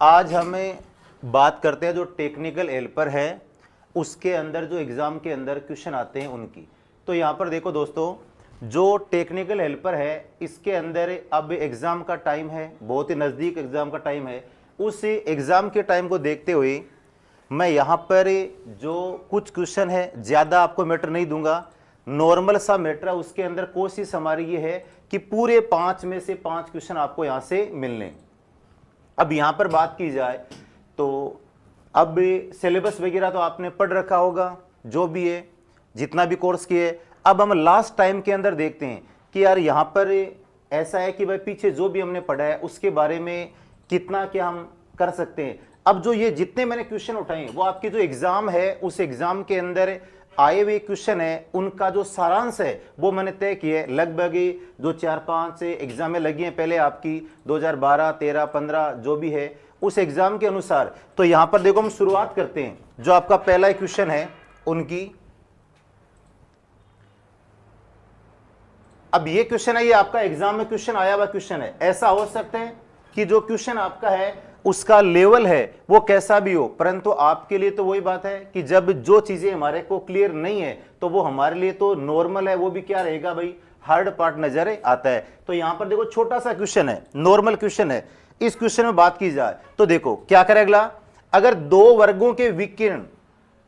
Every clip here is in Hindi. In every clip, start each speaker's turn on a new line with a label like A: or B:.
A: आज हमें बात करते हैं जो टेक्निकल हेल्पर है उसके अंदर जो एग्ज़ाम के अंदर क्वेश्चन आते हैं उनकी। तो यहाँ पर देखो दोस्तों, जो टेक्निकल हेल्पर है इसके अंदर अब एग्ज़ाम का टाइम है, बहुत ही नज़दीक एग्ज़ाम का टाइम है। उस एग्ज़ाम के टाइम को देखते हुए मैं यहाँ पर जो कुछ क्वेश्चन है ज़्यादा आपको मैटर नहीं दूंगा, नॉर्मल सा मैटर है। उसके अंदर कोशिश हमारी ये है कि पूरे 5 में से 5 क्वेश्चन आपको यहाँ से मिलने। अब यहाँ पर बात की जाए तो अब सिलेबस वगैरह तो आपने पढ़ रखा होगा, जो भी है जितना भी कोर्स किए। अब हम लास्ट टाइम के अंदर देखते हैं कि यार यहाँ पर ऐसा है कि भाई पीछे जो भी हमने पढ़ा है उसके बारे में कितना क्या हम कर सकते हैं। अब जो ये जितने मैंने क्वेश्चन उठाए वो आपकी जो एग्जाम है उस एग्जाम के अंदर आए हुए क्वेश्चन है, उनका जो सारांश है वो मैंने तय किया है। लगभग जो 4-5 एग्जामें लगी हैं पहले आपकी 2012, 13, 15 जो भी है उस एग्जाम के अनुसार। तो यहां पर देखो हम शुरुआत करते हैं, जो आपका पहला क्वेश्चन है उनकी। अब ये क्वेश्चन है, ये आपका एग्जाम में क्वेश्चन आया हुआ क्वेश्चन है। ऐसा हो सकता है कि जो क्वेश्चन आपका है उसका लेवल है वो कैसा भी हो, परंतु आपके लिए तो वही बात है कि जब जो चीजें हमारे को क्लियर नहीं है तो वो हमारे लिए तो नॉर्मल है, वो भी क्या रहेगा भाई, हार्ड पार्ट नजर आता है। तो यहां पर देखो छोटा सा क्वेश्चन है, नॉर्मल क्वेश्चन है। इस क्वेश्चन में बात की जाए तो देखो क्या करे अगला, अगर दो वर्गों के विकिरण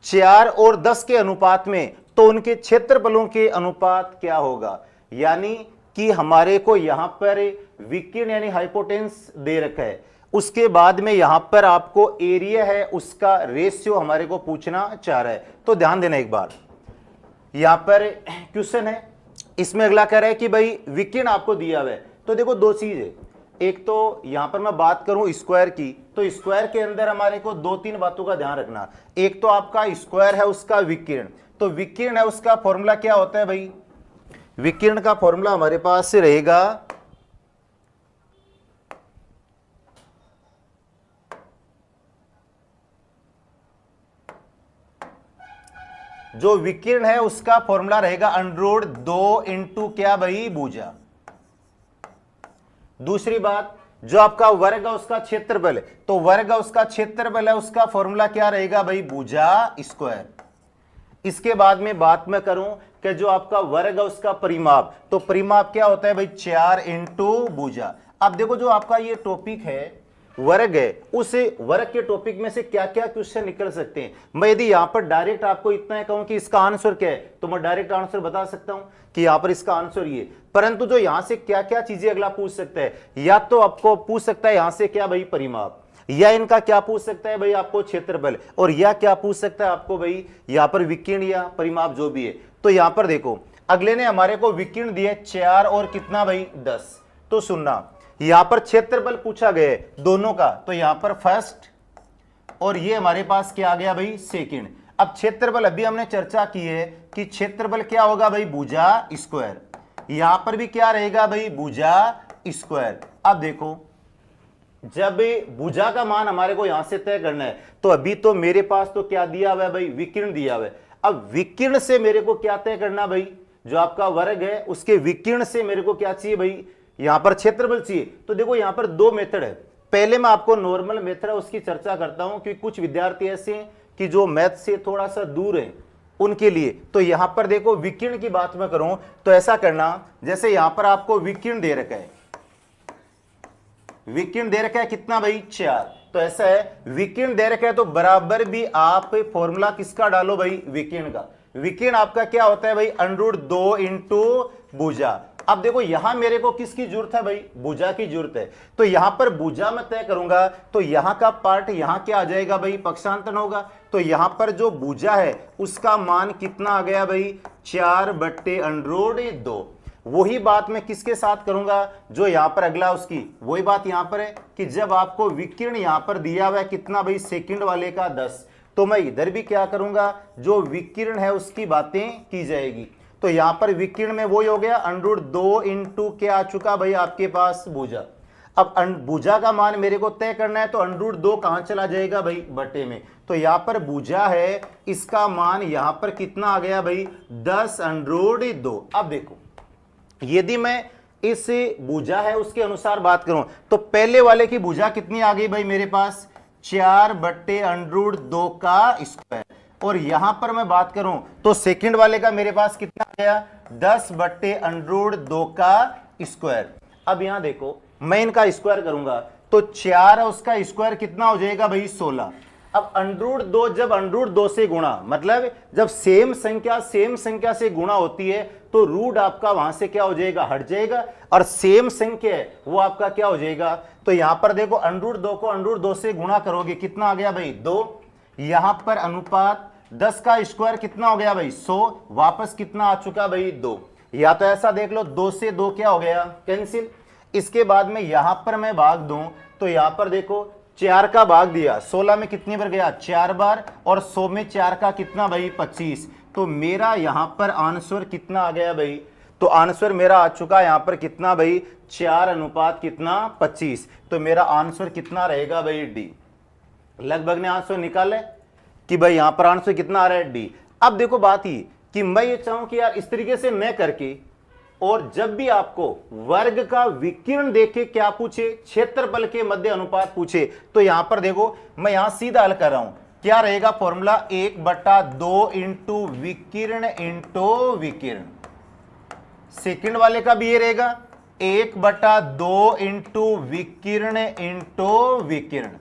A: 4 और 10 के अनुपात में तो उनके क्षेत्रफलों के अनुपात क्या होगा। यानी कि हमारे को यहां पर विकिरण यानी हाइपोटेन्स दे रखा है, उसके बाद में यहां पर आपको एरिया है उसका रेशियो हमारे को पूछना चाह रहा है। तो ध्यान देना एक बार, यहां पर क्वेश्चन है, इसमें अगला कह रहा है कि भाई विकिरण आपको दिया हुआ है। तो देखो दो चीज है, एक तो यहां पर मैं बात करूं स्क्वायर की, तो स्क्वायर के अंदर हमारे को 2-3 बातों का ध्यान रखना। एक तो आपका स्क्वायर है उसका विकिरण, तो विकिरण है उसका फॉर्मूला क्या होता है भाई, विकिरण का फॉर्मूला हमारे पास से रहेगा जो विकिरण है उसका फॉर्मूला रहेगा √2 इंटू क्या भाई, भुजा। दूसरी बात, जो आपका वर्ग है उसका क्षेत्रफल है, तो वर्ग है उसका क्षेत्रफल है उसका फॉर्मूला क्या रहेगा भाई, भुजा स्क्वायर। इसके बाद में बात मैं करूं कि जो आपका वर्ग है उसका परिमाप, तो परिमाप क्या होता है भाई, 4 इंटू भुजा। अब देखो जो आपका ये टॉपिक है वर्ग है, उस वर्ग के टॉपिक में से क्या क्या क्वेश्चन निकल सकते हैं। मैं यदि यहां पर डायरेक्ट आपको इतना कहूं कि इसका आंसर क्या है तो मैं डायरेक्ट आंसर बता सकता हूं कि यहां पर इसका आंसर ये, परंतु जो यहां से क्या क्या चीजें अगला पूछ सकता है, या तो आपको पूछ सकता है यहां से क्या भाई, परिमाप, या इनका क्या पूछ सकता है भाई आपको क्षेत्रफल, और या क्या पूछ सकता है आपको भाई यहां पर विकिरण या परिमाप जो भी है। तो यहां पर देखो अगले ने हमारे को विकिरण दिए 4 और कितना भाई 10। तो सुनना, यहां पर क्षेत्रफल पूछा गया है दोनों का, तो यहां पर फर्स्ट और ये हमारे पास क्या आ गया भाई, सेकंड। अब क्षेत्रफल अभी हमने चर्चा की है कि क्षेत्रफल क्या होगा भाई, भुजा स्क्वायर। यहां पर भी क्या रहेगा भाई, भुजा स्क्वायर। अब देखो जब भुजा का मान हमारे को यहां से तय करना है, तो अभी तो मेरे पास तो क्या दिया हुआ है भाई, विकिरण दिया हुआ है। अब विकिरण से मेरे को क्या तय करना भाई, जो आपका वर्ग है उसके विकिरण से मेरे को क्या चाहिए भाई, यहां पर क्षेत्रफल चाहिए। तो देखो यहां पर 2 मेथड है, पहले मैं आपको नॉर्मल मेथड है उसकी चर्चा करता हूं कि कुछ विद्यार्थी ऐसे हैं कि जो मैथ से थोड़ा सा दूर है उनके लिए। तो यहां पर देखो विकिरण की बात मैं करूं तो ऐसा करना, जैसे यहां पर आपको विकिरण दे रखा है, विकिरण दे रखा है कितना भाई, 4। तो ऐसा है विकिरण दे रखा है तो बराबर भी आप फॉर्मूला किसका डालो भाई, विकिरण का। विकिरण आपका क्या होता है भाई, √2 इंटू भुजा। अब देखो यहां मेरे को किसकी जरूरत है भाई, भुजा की जरूरत है। तो यहां पर भुजा मैं तय करूंगा तो यहां का पार्ट यहां क्या आ जाएगा भाई, पक्षांतर होगा। तो यहां पर जो भुजा है उसका मान कितना आ गया भाई, 4/√2। वही बात मैं किसके साथ करूंगा, जो यहां पर अगला उसकी वही बात यहां पर है कि जब आपको विकिरण यहां पर दिया हुआ है कितना भाई, सेकंड वाले का 10, तो मैं इधर भी क्या करूंगा, जो विकिरण है उसकी बातें की जाएगी। तो यहां पर विकिरण में वही हो गया √2 इंटू क्या आ चुका भाई आपके पास, भुजा। अब भुजा का मान मेरे को तय करना है तो √2 कहां चला जाएगा भाई, बटे में। तो यहां पर भुजा है इसका मान यहां पर कितना आ गया भाई, 10√2। अब देखो यदि मैं इस भुजा है उसके अनुसार बात करूं तो पहले वाले की भुजा कितनी आ गई भाई मेरे पास 4/√2 का स्क्वायर, और यहां पर मैं बात करूं तो सेकंड वाले का मेरे पास कितना आ गया 10/√2 का स्क्वायर। अब यहां देखो मैं इनका स्क्वायर करूंगा तो 4 है उसका स्क्वायर कितना हो जाएगा भाई 16। अब √2 जब √2 से गुणा, मतलब जब सेम संख्या से गुणा होती है तो रूट आपका वहां से क्या हो जाएगा हट जाएगा, और सेम संख्या है वो आपका क्या हो जाएगा। तो यहां पर देखो √2 को √2 से गुणा करोगे कितना आ गया भाई 2, यहां पर अनुपात 10 का स्क्वायर कितना हो गया भाई 100, वापस कितना आ चुका भाई 2। या तो ऐसा देख लो 2 से 2 क्या हो गया कैंसिल। इसके बाद में यहां पर मैं भाग दूं तो यहां पर देखो 4 का भाग दिया 16 में कितनी बार गया 4 बार, और 100 में 4 का कितना भाई 25। तो मेरा यहां पर आंसर कितना आ गया भाई, तो आंसर मेरा आ चुका यहां पर कितना भाई 4:25। तो मेरा आंसर कितना रहेगा भाई डी। लगभग ने आंसर निकाले कि भाई यहां पर आंसर कितना आ रहा है डी। अब देखो बात ही कि मैं ये चाहूं कि यार इस तरीके से मैं करके, और जब भी आपको वर्ग का विकिरण देखे क्या पूछे क्षेत्रफल के मध्य अनुपात पूछे तो यहां पर देखो मैं यहां सीधा हल कर रहा हूं, क्या रहेगा फॉर्मूला 1/2 इंटू विकिरण इंटू विकिरण। सेकंड वाले का भी ये रहेगा 1/2 इंटू विकिरण इंटू विकिरण,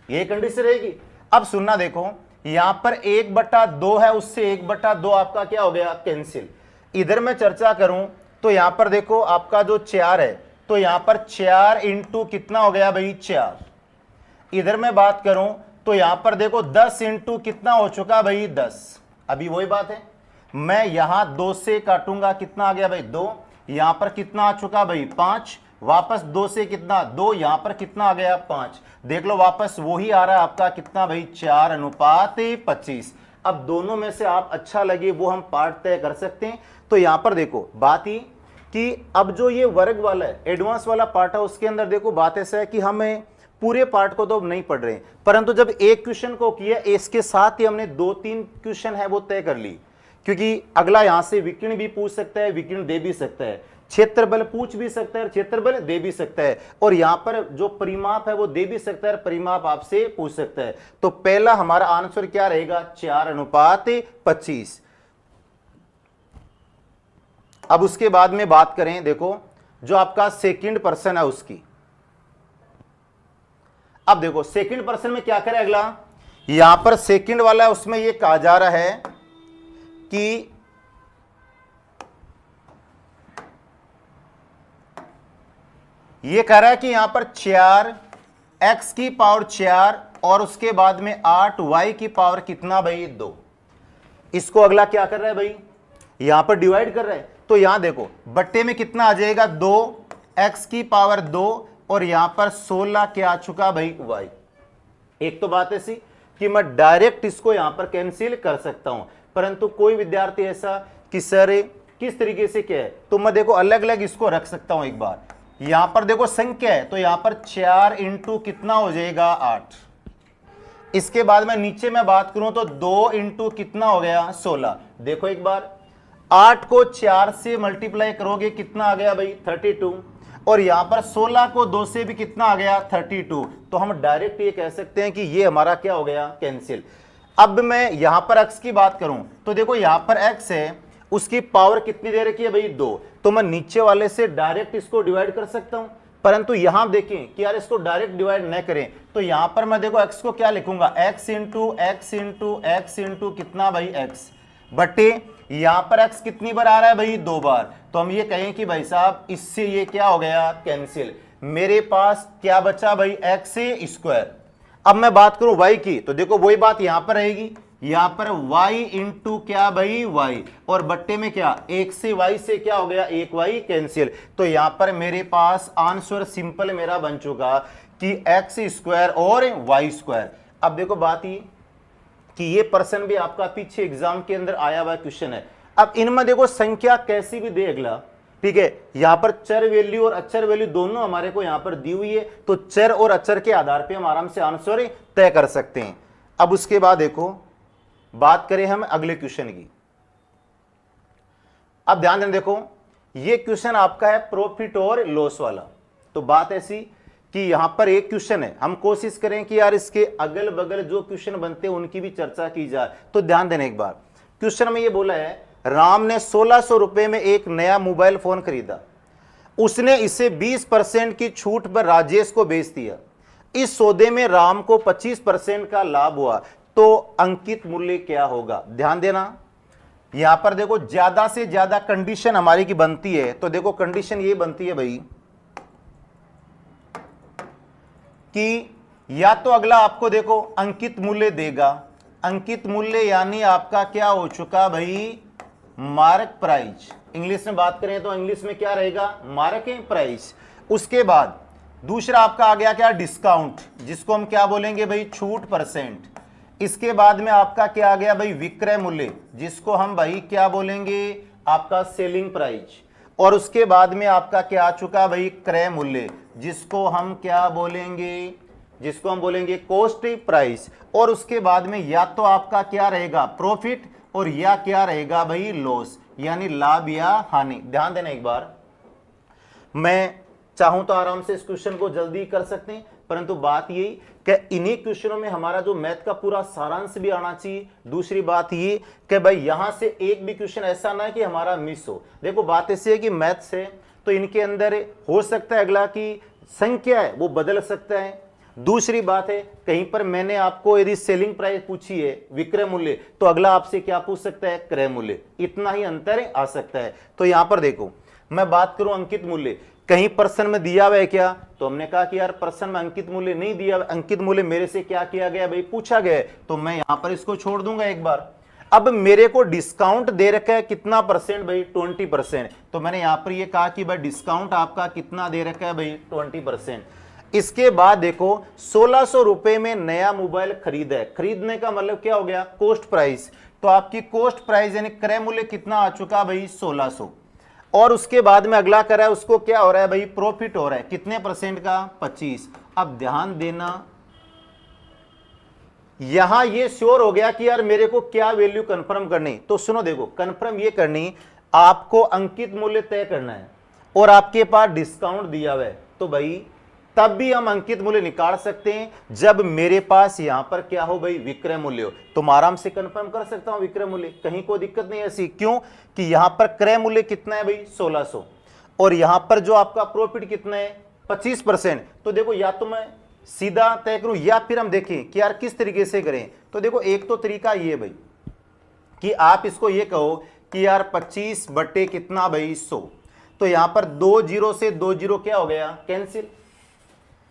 A: ये कंडीशन रहेगी। अब सुनना देखो यहां पर 1/2 है, उससे 1/2 आपका क्या हो गया कैंसिल। इधर मैं चर्चा करूं तो यहां पर देखो आपका जो 4 है तो यहां पर 4 इंटू कितना हो गया भाई 4। इधर मैं बात करूं तो यहां पर देखो 10 इंटू कितना हो चुका भाई 10। अभी वही बात है, मैं यहां 2 से काटूंगा कितना आ गया भाई 2, यहां पर कितना आ चुका भाई 5, वापस 2 से कितना 2, यहां पर कितना आ गया 5। देख लो वापस वही आ रहा है आपका कितना भाई 4:25। अब दोनों में से आप अच्छा लगे वो हम पार्ट तय कर सकते हैं। तो यहां पर देखो बात ही कि अब जो ये वर्ग वाला है एडवांस वाला पार्ट है उसके अंदर देखो बात ऐसा है कि हमें पूरे पार्ट को तो नहीं पढ़ रहे हैं, परंतु जब एक क्वेश्चन को किया इसके साथ ही हमने 2-3 क्वेश्चन है वो तय कर ली, क्योंकि अगला यहां से विकिरण भी पूछ सकता है, विकिरण दे भी सकता है, क्षेत्रफल पूछ भी सकता है, क्षेत्रफल दे भी सकता है, और यहां पर जो परिमाप है वो दे भी सकता है, परिमाप आपसे पूछ सकता है। तो पहला हमारा आंसर क्या रहेगा 4:25। अब उसके बाद में बात करें देखो जो आपका सेकंड पर्सन है उसकी। अब देखो सेकंड पर्सन में क्या करें अगला, यहां पर सेकंड वाला है उसमें यह कहा जा रहा है कि ये कह रहा है कि यहां पर 4x की पावर 4 और उसके बाद में 8y की पावर कितना भाई 2। इसको अगला क्या कर रहा है भाई यहां पर डिवाइड कर रहा है। तो यहां देखो बट्टे में कितना आ जाएगा 2x की पावर 2 और यहां पर 16 क्या आ चुका भाई y। एक तो बात ऐसी कि मैं डायरेक्ट इसको यहां पर कैंसिल कर सकता हूं, परंतु कोई विद्यार्थी ऐसा कि सर किस तरीके से क्या है, तो मैं देखो अलग अलग इसको रख सकता हूं। एक बार यहां पर देखो संख्या है तो यहां पर 4 इंटू कितना हो जाएगा 8। इसके बाद में नीचे में बात करूं तो 2 इंटू कितना हो गया 16। देखो एक बार 8 को 4 से मल्टीप्लाई करोगे कितना आ गया भाई 32, और यहां पर 16 को 2 से भी कितना आ गया 32। तो हम डायरेक्ट ये कह सकते हैं कि ये हमारा क्या हो गया कैंसिल। अब मैं यहां पर x की बात करूं तो देखो यहां पर x है उसकी पावर कितनी दे रखी है भाई 2, तो मैं नीचे वाले से डायरेक्ट इसको डिवाइड कर सकता हूं, परंतु यहां देखें कि यार इसको डायरेक्ट डिवाइड न करें तो यहां पर मैं देखो x को क्या लिखूंगा x into x into x into कितना भाई x बटे यहां पर x कितनी बार आ रहा है भाई 2 बार। तो हम ये कहें कि भाई साहब इससे ये क्या हो गया कैंसिल। मेरे पास क्या बचा भाई x स्क्वायर। अब मैं बात करूं y की तो देखो वही बात यहां पर रहेगी, यहां पर y इंटू क्या भाई y और बट्टे में क्या 1 से y से क्या हो गया 1y कैंसिल। तो यहां पर मेरे पास आंसर सिंपल मेरा बन चुका कि x स्क्वायर और y स्क्वायर। अब देखो बात ही कि ये पर्सन भी आपका पीछे एग्जाम के अंदर आया हुआ क्वेश्चन है। अब इनमें देखो संख्या कैसी भी दे अगला, ठीक है, यहां पर चर वैल्यू और अक्षर वैल्यू दोनों हमारे को यहां पर दी हुई है, तो चर और अक्षर के आधार पे हम आराम से आंसर तय कर सकते हैं। अब उसके बाद देखो बात करें हम अगले क्वेश्चन की। अब ध्यान दें देखो ये क्वेश्चन आपका है प्रॉफिट और लॉस वाला। तो बात ऐसी कि यहां पर एक क्वेश्चन है, हम कोशिश करें कि यार इसके अगल बगल जो क्वेश्चन बनते हैं उनकी भी चर्चा की जाए। तो ध्यान देना एक बार, क्वेश्चन में ये बोला है राम ने 1600 रुपए में एक नया मोबाइल फोन खरीदा, उसने इसे 20% की छूट पर राजेश को बेच दिया, इस सौदे में राम को 25% का लाभ हुआ, तो अंकित मूल्य क्या होगा। ध्यान देना, यहां पर देखो ज्यादा से ज्यादा कंडीशन हमारी की बनती है। तो देखो कंडीशन ये बनती है भाई कि या तो अगला आपको देखो अंकित मूल्य देगा, अंकित मूल्य यानी आपका क्या हो चुका भाई मार्क प्राइस। इंग्लिश में बात करें तो इंग्लिश में क्या रहेगा मार्क प्राइस। उसके बाद दूसरा आपका आ गया क्या डिस्काउंट, जिसको हम क्या बोलेंगे भाई छूट परसेंट। इसके बाद में आपका क्या आ गया भाई विक्रय मूल्य, जिसको हम भाई क्या बोलेंगे आपका सेलिंग प्राइस। और उसके बाद में आपका क्या आ चुका भाई क्रय मूल्य, जिसको हम क्या बोलेंगे, जिसको हम बोलेंगे कॉस्ट प्राइस। और उसके बाद में या तो आपका क्या रहेगा प्रॉफिट और या क्या रहेगा भाई लॉस, यानी लाभ या हानि। ध्यान देना एक बार, मैं चाहूं तो आराम से इस क्वेश्चन को जल्दी कर सकते हैं, परंतु बात यही कि इन्हीं क्वेश्चनों में हमारा जो मैथ का पूरा सारांश भी आना चाहिए। दूसरी बात ये कि भाई यहां से एक भी क्वेश्चन ऐसा ना कि हमारा मिस हो। देखो बात ऐसी है कि मैथ्स है तो इनके अंदर हो सकता है अगला की संख्या है वो बदल सकता है। दूसरी बात है कहीं पर मैंने आपको यदि सेलिंग प्राइस पूछी है विक्रय मूल्य, तो अगला आपसे क्या पूछ सकता है क्रय मूल्य, इतना ही अंतर आ सकता है। तो यहां पर देखो मैं बात करूं अंकित मूल्य, कहीं प्रश्न में दिया हुआ है क्या, तो हमने कहा कि यार प्रश्न में अंकित मूल्य नहीं दिया, अंकित मूल्य मेरे से क्या किया गया भाई पूछा गया है, तो मैं यहां पर इसको छोड़ दूंगा एक बार। अब मेरे को डिस्काउंट दे रखा है कितना परसेंट भाई 20%, तो मैंने यहां पर ये कहा कि भाई डिस्काउंट आपका कितना दे रखा है भाई 20%। इसके बाद देखो 1600 रुपए में नया मोबाइल खरीदा है, खरीदने का मतलब क्या हो गया कॉस्ट प्राइस, तो आपकी कॉस्ट प्राइस यानी क्रय मूल्य कितना आ चुका भाई 1600। और उसके बाद में अगला करा है उसको क्या हो रहा है भाई प्रॉफिट हो रहा है कितने परसेंट का 25। अब ध्यान देना यहां ये श्योर हो गया कि यार मेरे को क्या वैल्यू कंफर्म करनी, तो सुनो देखो कंफर्म ये करनी आपको अंकित मूल्य तय करना है और आपके पास डिस्काउंट दिया हुआ है, तो भाई तब भी हम अंकित मूल्य निकाल सकते हैं जब मेरे पास यहां पर क्या हो भाई विक्रय मूल्य हो। तुम आराम से कंफर्म कर सकता हूं विक्रय मूल्य, कहीं कोई दिक्कत नहीं ऐसी। क्यों कि यहां पर क्रय मूल्य कितना है भाई 1600 और यहां पर जो आपका प्रॉफिट कितना है 25%। तो देखो या तो मैं सीधा तय करूं या फिर हम देखें कि यार किस तरीके से करें। तो देखो एक तो तरीका ये भाई कि आप इसको ये कहो कि यार 25 बटे कितना भाई 100, तो यहां पर 2 जीरो से 2 जीरो क्या हो गया कैंसिल,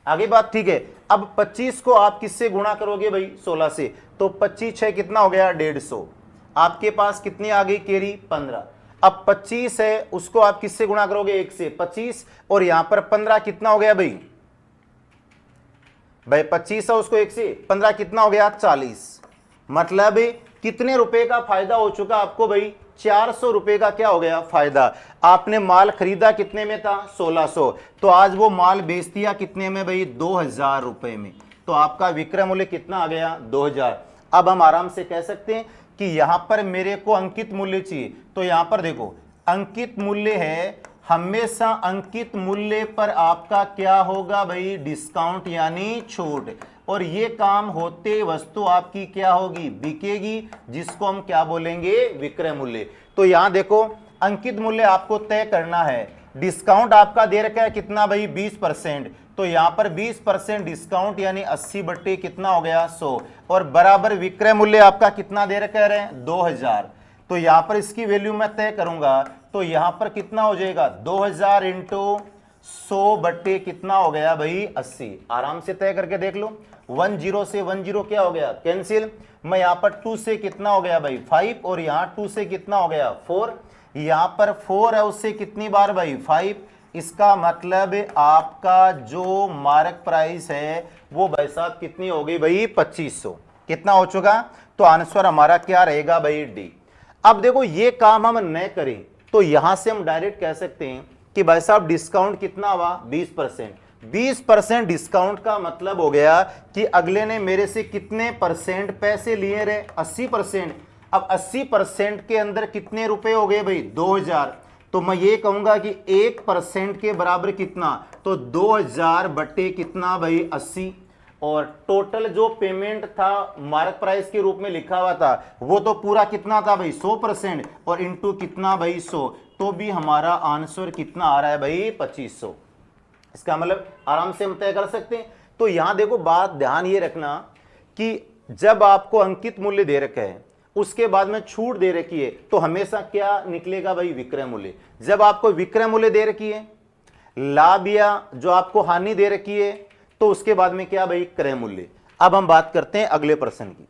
A: आगे बात ठीक है। अब 25 को आप किससे गुणा करोगे भाई 16 से, तो 25 है कितना हो गया 150, आपके पास कितनी आ गई कैरी 15। अब 25 है उसको आप किससे गुणा करोगे 1 से 25 और यहां पर 15 कितना हो गया भाई 25 है उसको 1 से 15 कितना हो गया 40। मतलब कितने रुपए का फायदा हो चुका आपको भाई 400 रुपए का क्या हो गया फायदा। आपने माल खरीदा कितने में था 1600, तो आज वो माल बेच दिया कितने में भाई 2000 रुपए में, तो आपका विक्रय मूल्य कितना आ गया 2000। अब हम आराम से कह सकते हैं कि यहां पर मेरे को अंकित मूल्य चाहिए, तो यहां पर देखो अंकित मूल्य है, हमेशा अंकित मूल्य पर आपका क्या होगा भाई डिस्काउंट यानी छूट, और ये काम होते वस्तु आपकी क्या होगी बिकेगी, जिसको हम क्या बोलेंगे विक्रय मूल्य। तो यहां देखो अंकित मूल्य आपको तय करना है, डिस्काउंट आपका दे रखा है कितना भाई 20%, तो यहां पर 20% डिस्काउंट यानी 80 बट्टे कितना हो गया 100, और बराबर विक्रय मूल्य आपका कितना दे रखा है 2000। तो यहां पर इसकी वैल्यू मैं तय करूंगा, तो यहां पर कितना हो जाएगा 2000 इंटू 100 बट्टे कितना हो गया भाई 80। आराम से तय करके देख लो, 10 से 10 क्या हो गया कैंसिल। मैं यहां पर 2 से कितना हो गया भाई 5 और यहां 2 से कितना हो गया 4, यहां पर 4 है उससे कितनी बार भाई 5। इसका मतलब आपका जो मार्क प्राइस है वो भाई साहब कितनी हो गई भाई 2500, कितना हो चुका। तो आंसर हमारा क्या रहेगा भाई डी। अब देखो ये काम हम न करें तो यहां से हम डायरेक्ट कह सकते हैं कि भाई साहब डिस्काउंट कितना हुआ 20%। 20% डिस्काउंट का मतलब हो गया कि अगले ने मेरे से कितने परसेंट पैसे लिए रहे 80%। अब 80% के अंदर कितने रुपए हो गए भाई 2000, तो मैं ये कहूंगा कि 1% के बराबर कितना, तो 2000 बटे कितना भाई 80। और टोटल जो पेमेंट था मार्क प्राइस के रूप में लिखा हुआ था वो तो पूरा कितना था भाई 100%, और इंटू कितना भाई 100, तो भी हमारा आंसर कितना आ रहा है भाई 2500। इसका मतलब आराम से हम तय कर सकते हैं। तो यहां देखो बात ध्यान ये रखना कि जब आपको अंकित मूल्य दे रखा है उसके बाद में छूट दे रखी है तो हमेशा क्या निकलेगा भाई विक्रय मूल्य। जब आपको विक्रय मूल्य दे रखी है, लाभ या जो आपको हानि दे रखी है, तो उसके बाद में क्या भाई क्रय मूल्य। अब हम बात करते हैं अगले प्रश्न की।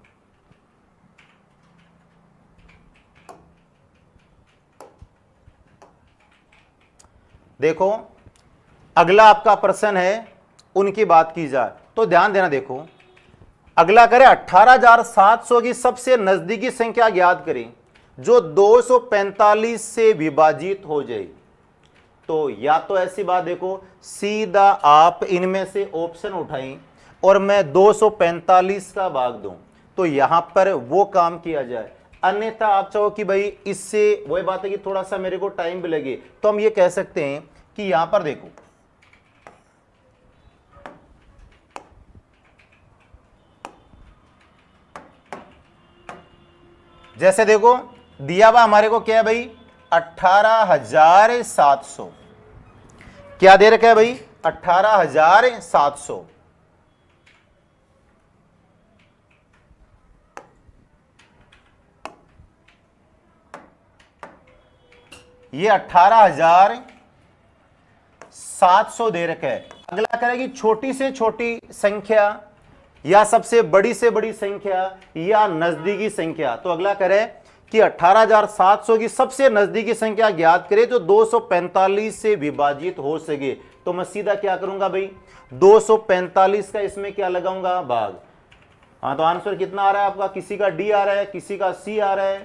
A: देखो अगला आपका प्रश्न है उनकी बात की जाए तो ध्यान देना। देखो अगला करें 18,700 की सबसे नजदीकी संख्या ज्ञात करें जो 245 से विभाजित हो जाए। तो या तो ऐसी बात देखो सीधा आप इनमें से ऑप्शन उठाएं और मैं 245 का भाग दूं तो यहां पर वो काम किया जाए, अन्यथा आप चाहो कि भाई इससे वही बात है कि थोड़ा सा मेरे को टाइम भी लगे, तो हम ये कह सकते हैं कि यहां पर देखो जैसे देखो दिया हुआ हमारे को क्या है भाई 18,700, क्या दे रखा है भाई 18,700। ये 18,700 दे रखा है। अगला करेगी छोटी से छोटी संख्या या सबसे बड़ी से बड़ी संख्या या नजदीकी संख्या। तो अगला करे कि 18,700 की सबसे नजदीकी संख्या ज्ञात करें जो 245 से विभाजित हो सके। तो मैं सीधा क्या करूंगा भाई 245 का इसमें क्या लगाऊंगा भाग। हाँ तो आंसर कितना आ रहा है आपका, किसी का डी आ रहा है, किसी का सी आ रहा है,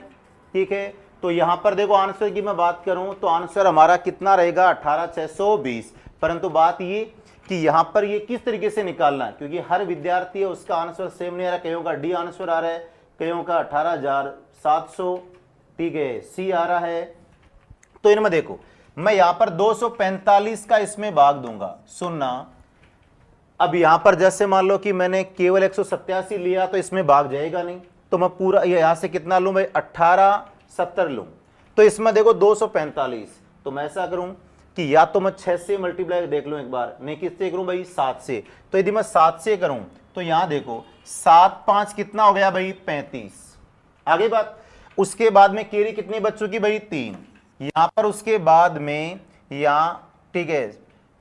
A: ठीक है। तो यहां पर देखो आंसर की मैं बात करूं तो आंसर हमारा कितना रहेगा 18,620। परंतु बात ये कि यहां पर ये किस तरीके से निकालना है, क्योंकि हर विद्यार्थी है उसका आंसर सेम नहीं आ रहा। कईयों का डी आंसर आ रहा है, कईयों का 18,700, ठीक है, सी आ रहा है। तो इनमें देखो मैं यहां पर 245 का इसमें भाग दूंगा, सुनना। अब यहां पर जैसे मान लो कि मैंने केवल 187 लिया तो इसमें भाग जाएगा नहीं, तो मैं पूरा यहां से कितना लूं भाई 1870 लूं। तो इसमें देखो 245, तो मैं ऐसा करूं कि या तो मैं 6 से मल्टीप्लाई देख लूं एक बार, नहीं किससे करूं भाई 7 से। तो यदि मैं 7 से करूं तो यहां देखो 7 5 कितना हो गया भाई 35। आगे बात, उसके बाद में केरी कितनी बच चुकी भाई 3। यहां पर उसके बाद में यहां ठीक है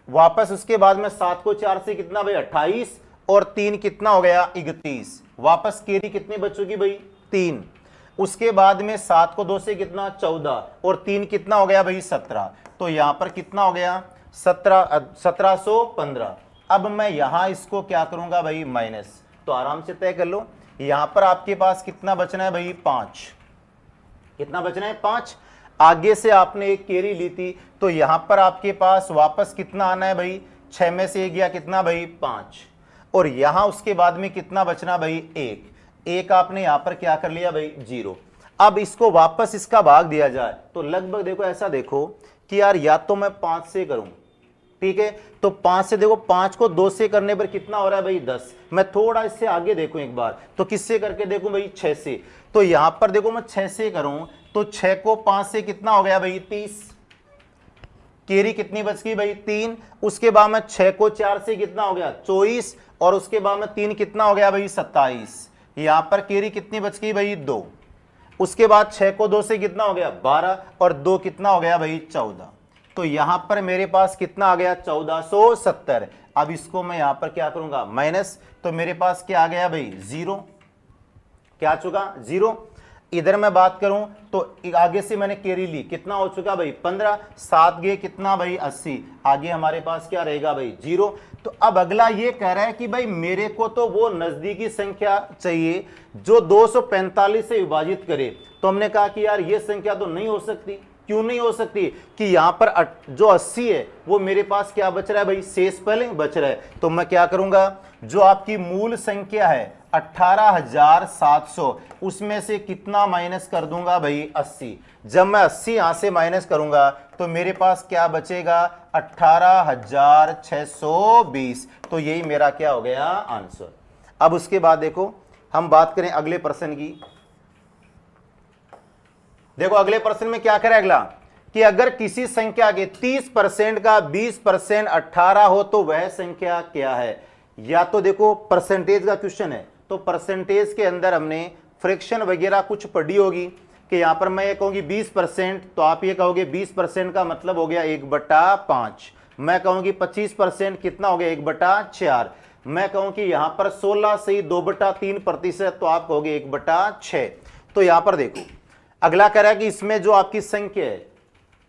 A: वापस उसके बाद में 7 को 4 से कितना भाई 28 और 3 कितना हो गया 31। वापस केरी कितनी बच चुकी भाई 3। उसके बाद में 7 को 2 से कितना 14 और 3 कितना हो गया भाई 17। तो यहां पर कितना हो गया 1715। अब मैं यहां इसको क्या करूंगा भाई माइनस, तो आराम से तय कर लो। यहां पर आपके पास कितना बचना है भाई 5, कितना बचना है 5। आगे से आपने एक केरी ली थी तो यहां पर आपके पास वापस कितना आना है भाई 6 में से 1 गया कितना भाई 5, और यहां उसके बाद में कितना बचना भाई 1 आपने यहां पर क्या कर लिया भाई 0। अब इसको वापस इसका भाग दिया जाए तो लगभग देखो ऐसा देखो कि यार या तो मैं 5 से करूं, ठीक है, तो 5 से देखो 5 को 2 से करने पर कितना हो रहा है भाई 10। मैं थोड़ा इससे आगे देखूं एक बार, तो किससे करके देखूं भाई 6 से। तो यहां पर देखो मैं 6 से करूं तो 6 को 5 से कितना हो गया भाई 30। केरी कितनी बच गई भाई 3। उसके बाद में 6 को 4 से कितना हो गया 24 और उसके बाद में 3 कितना हो गया भाई 27। यहां पर केरी कितनी बच गई भाई 2। उसके बाद 6 को 2 से कितना हो गया 12 और 2 कितना हो गया भाई 14। तो यहां पर मेरे पास कितना आ गया 1470। अब इसको मैं यहां पर क्या करूंगा माइनस, तो मेरे पास क्या आ गया भाई 0, क्या आ चुका 0। इधर मैं बात करूं तो आगे से मैंने केरी ली, कितना हो चुका भाई 15, 7 गए कितना भाई 80, आगे हमारे पास क्या रहेगा भाई 0। तो अब अगला ये कह रहा है कि भाई मेरे को तो वो नजदीकी संख्या चाहिए जो 245 से विभाजित करे। तो हमने कहा कि यार ये संख्या तो नहीं हो सकती। क्यों नहीं हो सकती कि यहां पर जो 80 है वो मेरे पास क्या बच रहा है भाई शेष पहले बच रहा है। तो मैं क्या करूंगा जो आपकी मूल संख्या है 18,700, उसमें से कितना माइनस कर दूंगा भाई 80। जब मैं 80 यहां से माइनस करूंगा तो मेरे पास क्या बचेगा 18,620। तो यही मेरा क्या हो गया आंसर। अब उसके बाद देखो हम बात करें अगले प्रश्न की। देखो अगले प्रश्न में क्या करें अगला कि अगर किसी संख्या के 30% का 20% 18 हो तो वह संख्या क्या है। या तो देखो परसेंटेज का क्वेश्चन है तो परसेंटेज के अंदर हमने फ्रैक्शन वगैरह कुछ पढ़ी होगी कि यहां पर मैं ये कहूंगी 20%, तो आप ये कहोगे 20% का मतलब हो गया 1/5। मैं कहूंगी 25% कितना हो गया 1/4। मैं कहूं कि यहां पर 16 से 2/3%, तो आप कहोगे 1/6। तो यहां पर देखो अगला कह रहा है कि इसमें जो आपकी संख्या है,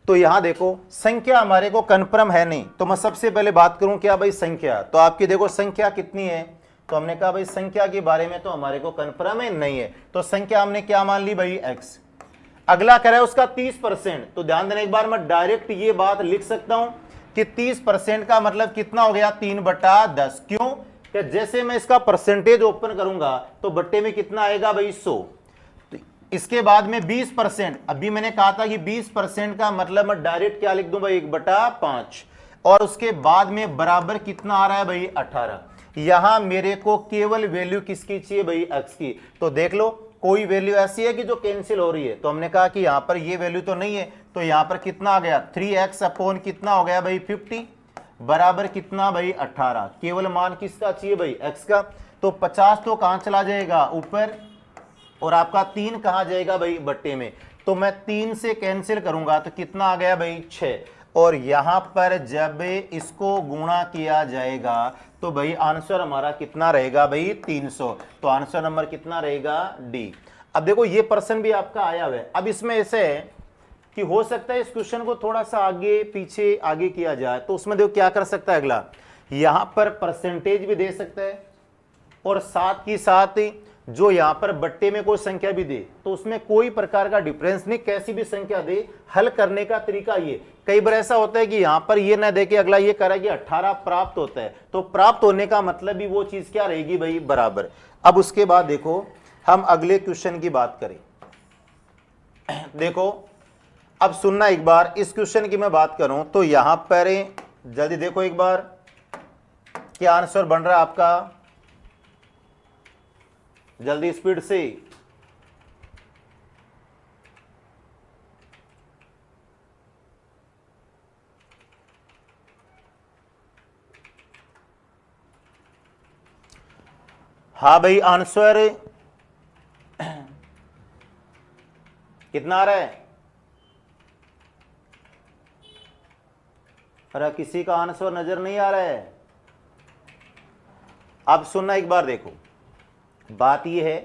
A: तो यहां देखो संख्या हमारे को कन्फर्म है नहीं, तो मैं सबसे पहले बात करूं क्या भाई संख्या। तो आपकी देखो संख्या कितनी है, तो हमने कहा भाई संख्या के बारे में तो हमारे को कन्फर्म है नहीं है, तो संख्या हमने क्या मान ली भाई x। अगला कह रहा है उसका 30%, तो ध्यान देना एक बार मैं डायरेक्ट ये बात लिख सकता हूं कि 30% का मतलब कितना हो गया 3/10। क्यों कि जैसे मैं इसका परसेंटेज ओपन करूंगा तो बट्टे में कितना आएगा भाई 100। इसके बाद में 20%, अभी मैंने कहा था कि 20% का मतलब मैं डायरेक्ट क्या लिख दूं भाई 1/5। और उसके बाद में बराबर कितना आ रहा है भाई 18। यहां मेरे को केवल वैल्यू किसकी चाहिए भाई x की। तो देख लो कोई वैल्यू ऐसी है कि जो कैंसिल हो रही है, तो हमने कहा कि यहां पर ये वैल्यू तो नहीं है, तो यहां पर कितना आ गया 3x अपॉन कितना हो गया भाई 50 बराबर कितना भाई 18। केवल मान किसका चाहिए भाई x का। तो 50 तो कहां चला जाएगा ऊपर, और आपका 3 कहां जाएगा भाई बट्टे में। तो मैं 3 से कैंसिल करूंगा तो कितना आ गया भाई 6। और यहां पर जब इसको गुणा किया जाएगा तो भाई आंसर हमारा कितना रहेगा भाई 300। तो आंसर नंबर कितना रहेगा डी। अब देखो ये प्रश्न भी आपका आया हुआ है। अब इसमें ऐसे है कि हो सकता है इस क्वेश्चन को थोड़ा सा आगे पीछे आगे किया जाए, तो उसमें देखो क्या कर सकता है अगला, यहां पर परसेंटेज भी दे सकता है और साथ ही साथ जो यहां पर बट्टे में कोई संख्या भी दे, तो उसमें कोई प्रकार का डिफरेंस नहीं, कैसी भी संख्या दे हल करने का तरीका ये। कई बार ऐसा होता है कि यहां पर ये ना दे के अगला ये कह रहा है कि 18 प्राप्त होता है, तो प्राप्त होने का मतलब भी वो चीज क्या रहेगी भाई बराबर। अब उसके बाद देखो हम अगले क्वेश्चन की बात करें। देखो अब सुनना एक बार, इस क्वेश्चन की मैं बात करूं तो यहां पर जल्दी देखो एक बार क्या आंसर बन रहा है आपका, जल्दी स्पीड से। हाँ भाई आंसर कितना आ रहा है, अरे किसी का आंसर नजर नहीं आ रहा है। अब सुनना एक बार, देखो बात यह है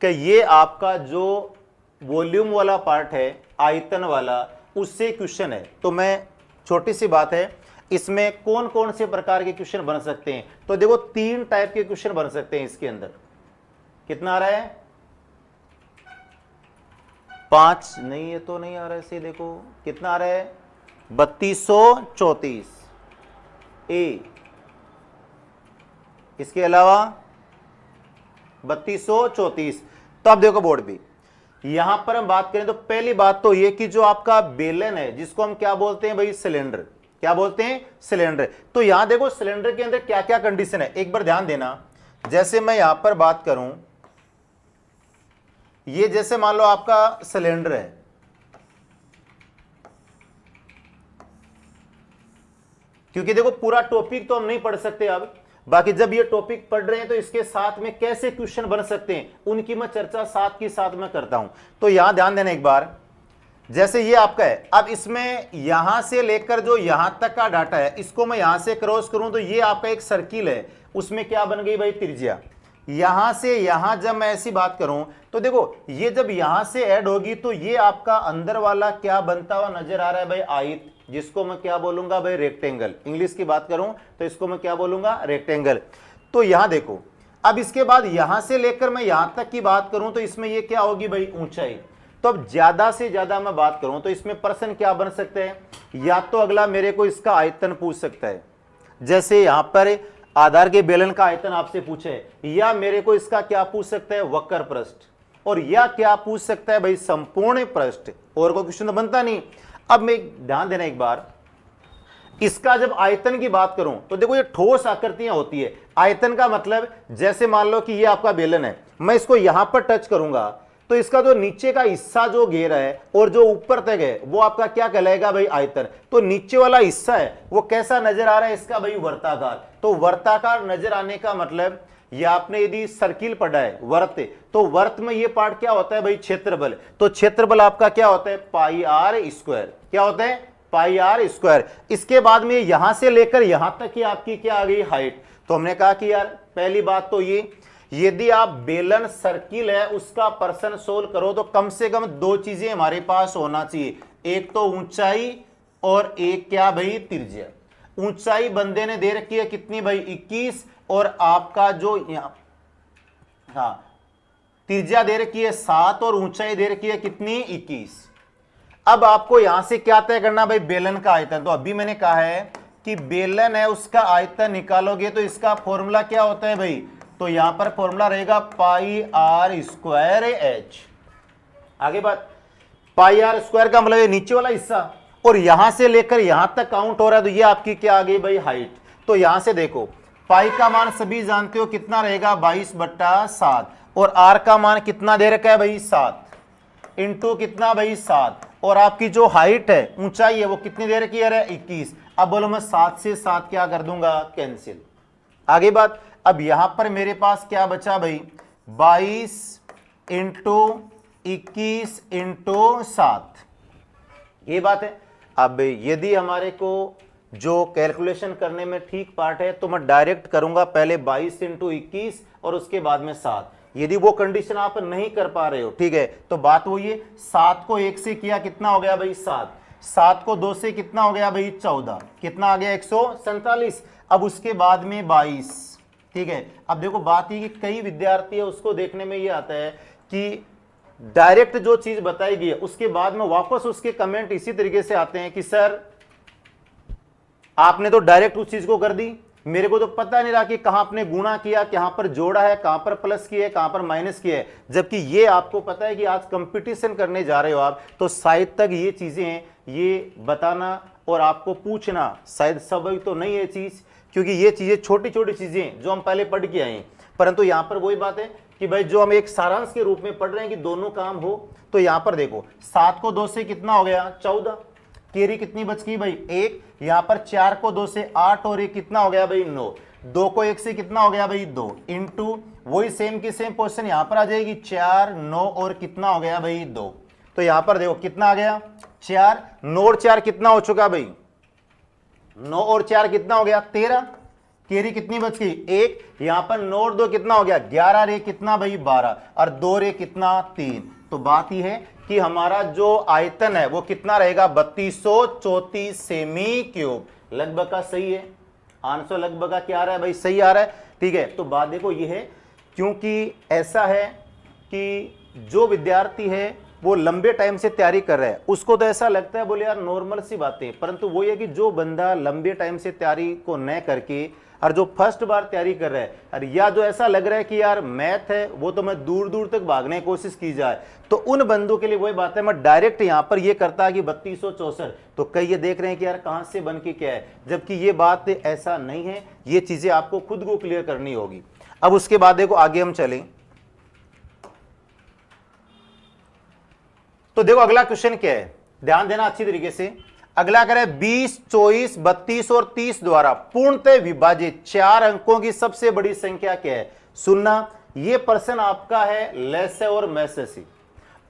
A: कि ये आपका जो वॉल्यूम वाला पार्ट है आयतन वाला, उससे क्वेश्चन है। तो मैं छोटी सी बात है, इसमें कौन कौन से प्रकार के क्वेश्चन बन सकते हैं, तो देखो 3 टाइप के क्वेश्चन बन सकते हैं इसके अंदर। कितना आ रहा है 5 नहीं, ये तो नहीं आ रहा है, इसे देखो कितना आ रहा है 3234 ए, इसके अलावा 3234। तो अब देखो बोर्ड भी, यहां पर हम बात करें तो पहली बात तो ये कि जो आपका बेलन है जिसको हम क्या बोलते हैं भाई सिलेंडर, क्या बोलते हैं सिलेंडर। तो यहां देखो सिलेंडर के अंदर क्या क्या कंडीशन है एक बार ध्यान देना। जैसे मैं यहां पर बात करूं, ये जैसे मान लो आपका सिलेंडर है, क्योंकि देखो पूरा टॉपिक तो हम नहीं पढ़ सकते अब, बाकी जब ये टॉपिक पढ़ रहे हैं तो इसके साथ में कैसे क्वेश्चन बन सकते हैं उनकी मैं चर्चा साथ के साथ में करता हूं। तो यहां ध्यान देना एक बार, जैसे ये आपका है, अब इसमें यहां से लेकर जो यहां तक का डाटा है इसको मैं यहां से क्रॉस करूं तो ये आपका एक सर्किल है, उसमें क्या बन गई भाई त्रिज्या। यहां से यहां जब मैं ऐसी बात करूं तो देखो ये जब यहां से ऐड होगी तो ये आपका अंदर वाला क्या बनता हुआ नजर आ रहा है भाई आयत, जिसको मैं क्या बोलूंगा भाई रेक्टेंगल। इंग्लिश की बात करूं तो इसको मैं क्या बोलूंगा रेक्टेंगल। तो यहां देखो अब इसके बाद यहां से लेकर मैं यहां तक की बात करूं तो इसमें ये क्या होगी भाई ऊंचाई। तो अब ज्यादा से ज्यादा मैं बात करूं तो इसमें प्रश्न क्या बन सकते हैं, या तो अगला मेरे को इसका आयतन पूछ सकता है, जैसे यहां पर आधार के बेलन का आयतन आपसे पूछे, या मेरे को इसका क्या पूछ सकता है, वक्र पृष्ठ, और या क्या पूछ सकता है भाई, संपूर्ण पृष्ठ, और कोई क्वेश्चन तो बनता नहीं। अब मैं ध्यान देना एक बार, इसका जब आयतन की बात करूं तो देखो ये ठोस आकृतियां होती है। आयतन का मतलब जैसे मान लो कि ये आपका बेलन है, मैं इसको यहां पर टच करूंगा तो इसका जो नीचे का हिस्सा जो घेरा है और जो ऊपर तक है वो आपका क्या कहलाएगा भाई, आयतन। तो नीचे वाला हिस्सा है वो कैसा नजर आ रहा है इसका भाई, वर्ताकार। तो वर्ताकार नजर आने का मतलब, ये आपने यदि सर्किल पढ़ा है वर्त, तो वर्त में ये पार्ट क्या होता है भाई, क्षेत्रबल। तो क्षेत्रबल आपका क्या होता है, पाई आर स्क्वायर। क्या होता है, पाई आर स्क्वायर। इसके बाद में यहां से लेकर यहां तक की आपकी क्या आ गई, हाइट। तो हमने कहा कि यार पहली बात तो ये, यदि आप बेलन सर्किल है उसका पर्सन सोल्व करो तो कम से कम दो चीजें हमारे पास होना चाहिए, एक तो ऊंचाई और एक क्या भाई, त्रिज्या। ऊंचाई बंदे ने दे रखी है कितनी भाई, 21, और आपका जो यहां, हाँ, त्रिज्या दे रखी है 7 और ऊंचाई दे रखी है कितनी, 21। अब आपको यहां से क्या तय करना भाई, बेलन का आयतन। तो अभी मैंने कहा है कि बेलन है उसका आयतन निकालोगे तो इसका फॉर्मूला क्या होता है भाई, तो यहां पर फॉर्मूला रहेगा पाई आर स्क्वायर एच। आगे बात, पाई आर स्क्वायर का मतलब नीचे वाला हिस्सा, और यहां से लेकर यहां तक काउंट हो रहा है, तो ये आपकी क्या आ गई भाई, हाइट। तो यहां से देखो पाई का मान सभी जानते हो कितना रहेगा, 22/7, और आर का मान कितना दे रखा है भाई, 7 इंटू कितना भाई, 7, और आपकी जो हाइट है, ऊंचाई है, वो कितनी दे रखी है, 21। अब बोलो मैं 7 से 7 क्या कर दूंगा, कैंसिल। आगे बात, अब यहां पर मेरे पास क्या बचा भाई, 22 इंटू 21 इंटू 7, ये बात है। अब यदि हमारे को जो कैलकुलेशन करने में ठीक पार्ट है तो मैं डायरेक्ट करूंगा, पहले 22 इंटू 21 और उसके बाद में 7। यदि वो कंडीशन आप नहीं कर पा रहे हो, ठीक है, तो बात वो ये, 7 को 1 से किया कितना हो गया भाई, 7, 7 को 2 से कितना हो गया भाई, 14, कितना आ गया, 147। अब उसके बाद में 22, ठीक है। अब देखो बात ये कि कई विद्यार्थी है उसको देखने में ये आता है कि डायरेक्ट जो चीज बताई गई है उसके बाद में वापस उसके कमेंट इसी तरीके से आते हैं कि सर आपने तो डायरेक्ट उस चीज को कर दी, मेरे को तो पता नहीं रहा कि कहां आपने गुणा किया, कहां पर जोड़ा है, कहां पर प्लस किया है, कहां पर माइनस किया है। जबकि ये आपको पता है कि आज कंपटीशन करने जा रहे हो आप, तो शायद तक ये चीजें ये बताना और आपको पूछना शायद स्वाभाविक तो नहीं है चीज, क्योंकि ये चीजें छोटी छोटी चीजें जो हम पहले पढ़ के आए हैं। परंतु यहां पर वही बात है कि भाई जो हम एक सारांश के रूप में पढ़ रहे हैं कि दोनों काम हो। तो यहां पर देखो 7 को 2 से कितना हो गया, 14, केरी कितनी बच गई भाई, 1। यहां पर 4 को 2 से 8 और 1 कितना हो गया भाई, 9। 2 को 1 से कितना हो गया भाई, 2 इंटू वही सेम की सेम पोजीशन यहां पर आ जाएगी, 4, 9 और कितना हो गया भाई, 2। तो यहां पर देखो कितना आ गया, 4, 9 और 4 कितना हो चुका भाई, 9 और 4 कितना हो गया, 13। केरी कितनी बच गई, 1। यहां पर 9 और 2 कितना हो गया, 11, रे कितना भाई, 12, और 2 रे कितना, 3। तो बात यह है कि हमारा जो आयतन है वो कितना रहेगा, 3234 सेमी क्यूब। लगभग का सही है आंसर, लगभग का क्या आ रहा है भाई, सही आ रहा है, ठीक है। तो बात देखो ये है, क्योंकि ऐसा है कि जो विद्यार्थी है वो लंबे टाइम से तैयारी कर रहा है, उसको तो ऐसा लगता है बोले यार नॉर्मल सी बातें, परंतु वो ये कि जो बंदा लंबे टाइम से तैयारी को न करके और जो फर्स्ट बार तैयारी कर रहा है, और या जो ऐसा लग रहा है कि यार मैथ है वो तो मैं दूर दूर तक भागने की कोशिश की जाए, तो उन बंदों के लिए वही बात है। मैं डायरेक्ट यहां पर ये करता है कि 3264, तो कई ये देख रहे हैं कि यार कहां से बन के क्या है, जबकि ये बात ऐसा नहीं है। ये चीजें आपको खुद को क्लियर करनी होगी। अब उसके बाद देखो आगे हम चलें, तो देखो अगला क्वेश्चन क्या है, ध्यान देना अच्छी तरीके से। अगला करे 20, 24, 32 और 30 द्वारा पूर्णतः विभाजित 4 अंकों की सबसे बड़ी संख्या क्या है। सुनना, ये प्रश्न आपका है लेस और मैसेस,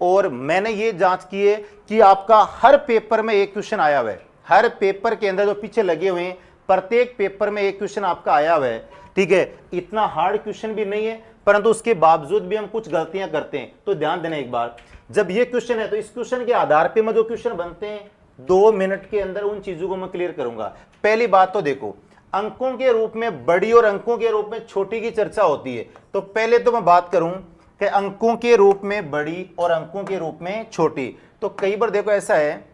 A: और मैंने ये जांच की है कि आपका हर पेपर में एक क्वेश्चन आया हुआ है। हर पेपर के अंदर जो पीछे लगे हुए हैं प्रत्येक पेपर में एक क्वेश्चन आपका आया हुआ है, ठीक है। इतना हार्ड क्वेश्चन भी नहीं है, परंतु उसके बावजूद भी हम कुछ गलतियां करते हैं। तो ध्यान देना एक बार, जब ये क्वेश्चन है तो इस क्वेश्चन के आधार पे मैं जो क्वेश्चन बनते हैं 2 मिनट के अंदर उन चीजों को मैं क्लियर करूंगा। पहली बात तो देखो, अंकों के रूप में बड़ी और अंकों के रूप में छोटी की चर्चा होती है। तो पहले तो मैं बात करूं कि अंकों के रूप में बड़ी और अंकों के रूप में छोटी। तो कई बार देखो ऐसा है,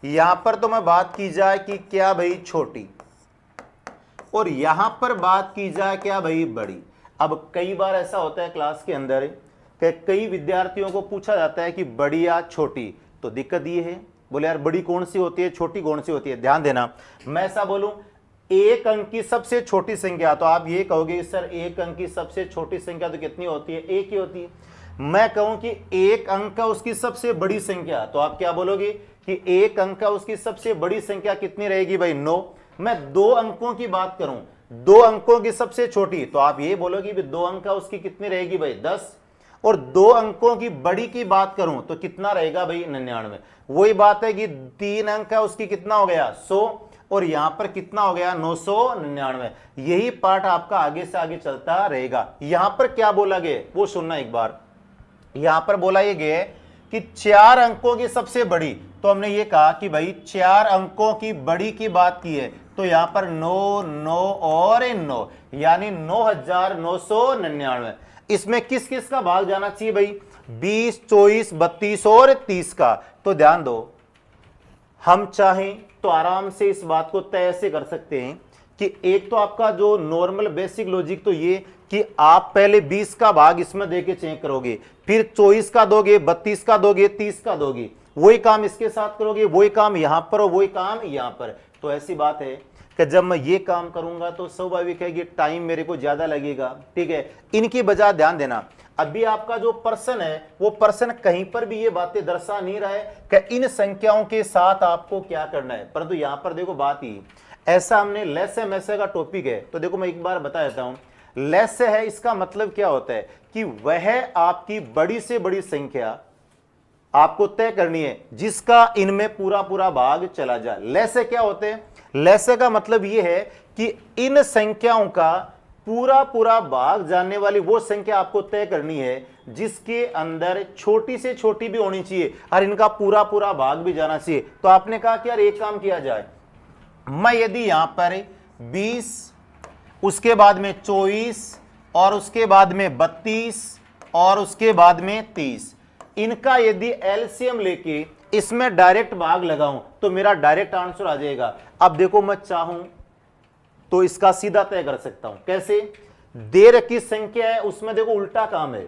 A: यहां पर तो मैं बात की जाए कि क्या भाई छोटी, और यहां पर बात की जाए क्या भाई, बड़ी। अब कई बार ऐसा होता है क्लास के अंदर कि कई विद्यार्थियों को पूछा जाता है कि बड़ी या छोटी, तो दिक्कत ये है, बोले यार बड़ी कौन सी होती है, छोटी कौन सी होती है। ध्यान देना, मैं ऐसा बोलूं एक अंक की सबसे छोटी संख्या, तो आप ये कहोगे सर एक अंक की सबसे छोटी संख्या तो कितनी होती है, एक ही होती है। मैं कहूं कि एक अंक का उसकी सबसे बड़ी संख्या, तो आप क्या बोलोगे कि एक अंक का उसकी सबसे बड़ी संख्या कितनी रहेगी भाई, 9। मैं 2 अंकों की बात करूं, 2 अंकों की सबसे छोटी, तो आप ये बोलोगे भी 2 अंक का उसकी कितनी रहेगी भाई, 10। और 2 अंकों की बड़ी की बात करूं तो कितना रहेगा भाई, 99। वही बात है कि 3 अंक है उसकी कितना हो गया, 100, और यहां पर कितना हो गया, 999। यही पार्ट आपका आगे से आगे चलता रहेगा। यहां पर क्या बोला गया वो सुनना एक बार। यहां पर बोला ये गया कि 4 अंकों की सबसे बड़ी, तो हमने ये कहा कि भाई 4 अंकों की बड़ी की बात की है, तो यहां पर 9, 9 और 9, यानी 9999। इसमें किस किस का भाग जाना चाहिए भाई, 20, 24, 32 और 30 का। तो ध्यान दो, हम चाहें तो आराम से इस बात को तय ऐसे कर सकते हैं कि एक तो आपका जो नॉर्मल बेसिक लॉजिक तो ये कि आप पहले 20 का भाग इसमें देके चेक करोगे, फिर 24 का दोगे, 32 का दोगे, 30 का दोगे, वही काम इसके साथ करोगे, वही काम यहां पर और वही काम यहां पर। तो ऐसी बात है कि जब मैं ये काम करूंगा तो स्वाभाविक है कि टाइम मेरे को ज्यादा लगेगा, ठीक है। इनकी बजाय ध्यान देना, अभी आपका जो पर्सन है वो पर्सन कहीं पर भी ये बातें दर्शा नहीं रहा है कि इन संख्याओं के साथ आपको क्या करना है, परंतु यहां पर देखो बात ही ऐसा, हमने लेसे मैसे का टॉपिक है, तो देखो मैं एक बार बता देता हूं। लेसे है, इसका मतलब क्या होता है कि वह आपकी बड़ी से बड़ी संख्या आपको तय करनी है जिसका इनमें पूरा पूरा भाग चला जाए। लेसे क्या होते हैं, लेसे का मतलब यह है कि इन संख्याओं का पूरा पूरा भाग जानने वाली वो संख्या आपको तय करनी है जिसके अंदर छोटी से छोटी भी होनी चाहिए और इनका पूरा पूरा भाग भी जाना चाहिए। तो आपने कहा कि यार एक काम किया जाए, मैं यदि यहां पर 20, उसके बाद में 24 और उसके बाद में 32 और उसके बाद में 30, इनका यदि एलसीएम लेके इसमें डायरेक्ट भाग लगाऊं तो मेरा डायरेक्ट आंसर आ जाएगा। अब देखो मैं चाहूं तो इसका सीधा तय कर सकता हूं, कैसे, दे रखी संख्या है उसमें देखो उल्टा काम है,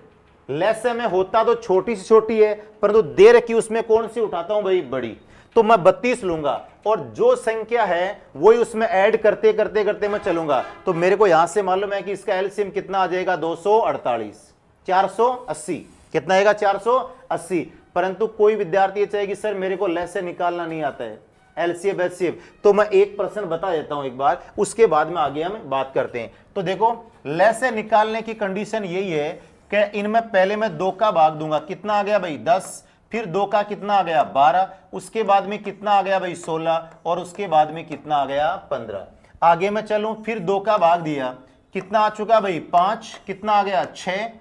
A: लेसे में होता तो छोटी से छोटी है, परंतु दे रखी उसमें कौन सी उठाता हूं भाई, बड़ी। तो मैं 32 लूंगा और जो संख्या है वही उसमें ऐड करते करते करते मैं चलूंगा, तो मेरे को यहां से मालूम है कि इसका एलसीएम कितना आ जाएगा, 248, 480, कितना आएगा, 480। परंतु कोई विद्यार्थी चाहे कि सर मेरे को लेसे निकालना नहीं आता है, एलसीएम एचसीएफ, तो मैं 1% बता देता हूं एक बार, उसके बाद में आगे हम बात करते हैं। तो देखो लेसे निकालने की कंडीशन यही है कि इनमें पहले मैं 2 का भाग दूंगा, कितना आ गया भाई 10, फिर 2 का कितना आ गया 12, उसके बाद में कितना आ गया भाई 16, और उसके बाद में कितना आ गया 15। आगे मैं चलूं, फिर 2 का भाग दिया, कितना आ चुका भाई 5, कितना आ गया 6,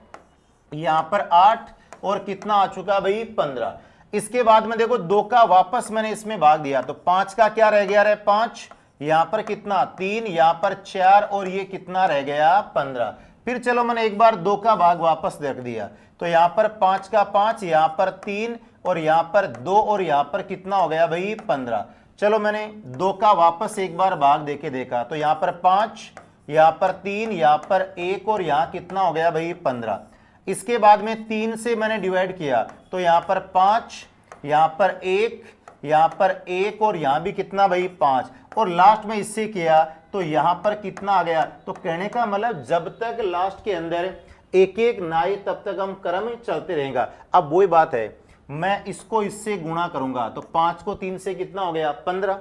A: यहां पर 8, और कितना आ चुका भाई 15। इसके बाद में देखो 2 का वापस मैंने इसमें भाग दिया, तो 5 का क्या रह गया, 5, यहां पर कितना 3, यहां पर 4, और ये कितना रह गया 15। फिर चलो मैंने एक बार 2 का भाग वापस रख दिया, तो यहां पर 5 का 5, यहां पर 3, और यहां पर 2, और यहां पर कितना हो गया भाई 15। चलो मैंने 2 का वापस एक बार भाग देके देखा, तो यहां पर 5, यहां पर 3, यहां पर 1, और यहां कितना हो गया भाई 15। इसके बाद में 3 से मैंने डिवाइड किया, तो यहां पर 5, यहां पर 1, यहां पर 1, और यहां भी कितना भाई 5, और लास्ट में इससे किया तो यहां पर कितना आ गया। तो कहने का मतलब जब तक लास्ट के अंदर एक एक ना आए तब तक हम क्रम चलते रहेगा। अब वही बात है, मैं इसको इससे गुणा करूंगा, तो 5 को 3 से कितना हो गया 15,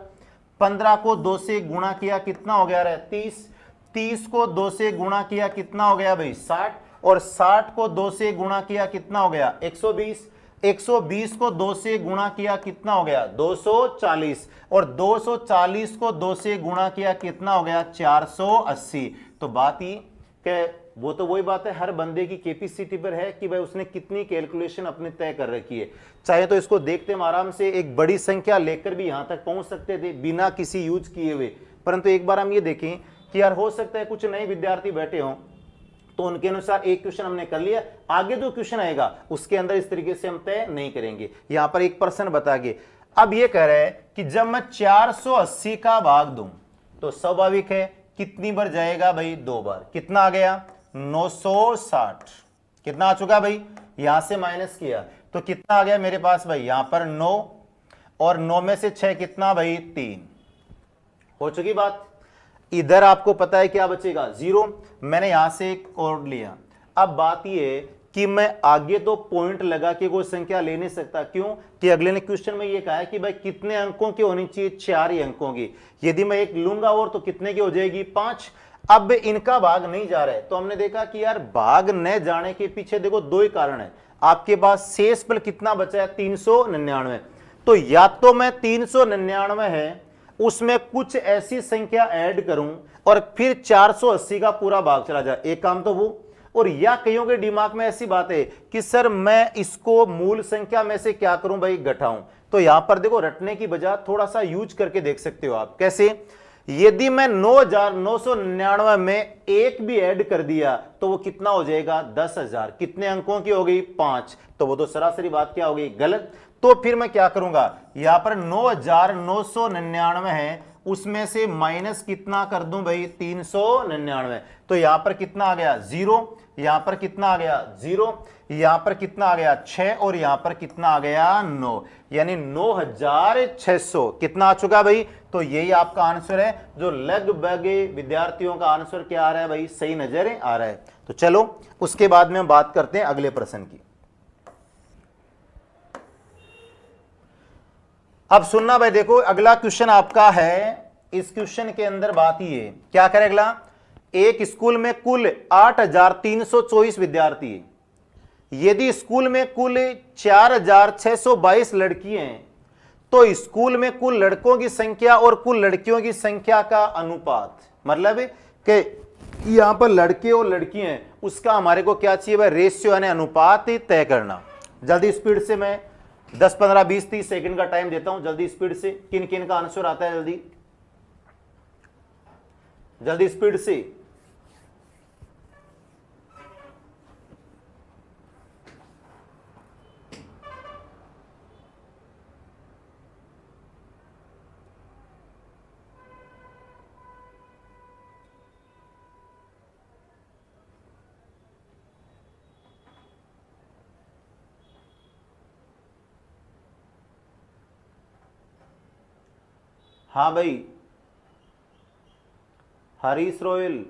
A: 15 को 2 से गुणा किया कितना हो गया 30, 30 को 2 से गुणा किया कितना हो गया भाई 60, और 60 को 2 से गुणा किया कितना हो गया 120, 120 को 2 से गुणा किया कितना हो गया 240, और 240 को 2 से गुणा किया कितना हो गया 480। तो बात ही कि वो तो वही बात है, हर बंदे की कैपेसिटी पर है कि भाई उसने कितनी कैलकुलेशन अपने तय कर रखी है। चाहे तो इसको देखते हम आराम से एक बड़ी संख्या लेकर भी यहां तक पहुंच सकते थे बिना किसी यूज किए हुए, परंतु एक बार हम ये देखें कि यार हो सकता है कुछ नए विद्यार्थी बैठे हों, तो उनके अनुसार एक क्वेश्चन हमने कर लिया, आगे जो क्वेश्चन आएगा उसके अंदर इस तरीके से हम तय नहीं करेंगे। यहां पर 1% बता के अब ये कह रहे हैं कि जब मैं 480 का भाग दूं तो स्वाभाविक है कितनी बार जाएगा भाई? 2 बार। कितना आ गया? 960। कितना आ चुका भाई? यहां से माइनस किया तो कितना आ गया मेरे पास भाई? यहां पर 9 और 9 में से 6 कितना भाई? 3। हो चुकी बात। इधर आपको पता है क्या बचेगा? 0। मैंने यहां से एक और लिया। अब बात यह कि मैं आगे तो पॉइंट लगा के कोई संख्या ले नहीं सकता। क्यों? कि अगले ने क्वेश्चन में ये कहा है कि भाई कितने अंकों की होनी चाहिए? 4 ही अंकों की। यदि मैं एक लूंगा और तो कितने की हो जाएगी? 5। अब इनका भाग नहीं जा रहा है तो हमने देखा कि यार भाग न जाने के पीछे देखो 2 ही कारण है। आपके पास शेष बल कितना बचा है? 399। तो या तो मैं 399 है उसमें कुछ ऐसी संख्या ऐड करूं और फिर 480 का पूरा भाग चला जाए, एक काम तो वो। और या कईयों के दिमाग में ऐसी बात है कि सर मैं इसको मूल संख्या में से क्या करूं भाई? घटाऊं। तो यहां पर देखो रटने की बजाय थोड़ा सा यूज करके देख सकते हो आप। कैसे? यदि मैं 9999 में एक भी ऐड कर दिया तो वो कितना हो जाएगा? 10,000। कितने अंकों की हो गई? 5। तो वो तो सरासरी बात क्या हो गई? गलत। तो फिर मैं क्या करूंगा? यहां पर 9999 है उसमें से माइनस कितना कर दूं भाई? 399। तो यहां पर कितना आ गया? 0। यहां पर कितना आ गया? 0। यहां पर कितना आ गया? 6। और यहां पर कितना आ गया? 9। यानी 9600 कितना आ चुका भाई? तो यही आपका आंसर है, जो लगभग विद्यार्थियों का आंसर क्या आ रहा है भाई? सही नजर आ रहा है। तो चलो उसके बाद में हम बात करते हैं अगले प्रश्न की। अब सुनना भाई, देखो अगला क्वेश्चन आपका है। इस क्वेश्चन के अंदर बात ही है, क्या करे अगला? एक स्कूल में कुल 8324 विद्यार्थी है। यदि स्कूल में कुल 4622 लड़कियां हैं तो स्कूल में कुल लड़कों की संख्या और कुल लड़कियों की संख्या का अनुपात, मतलब कि यहां पर लड़के और लड़कियां हैं उसका हमारे को क्या चाहिए भाई? रेशियो यानी अनुपात तय करना। जल्दी स्पीड से मैं 10 15 20 30 सेकंड का टाइम देता हूं, जल्दी स्पीड से। किन किन का आंसर आता है? जल्दी जल्दी स्पीड से। हाँ भाई, हरीश रोयल।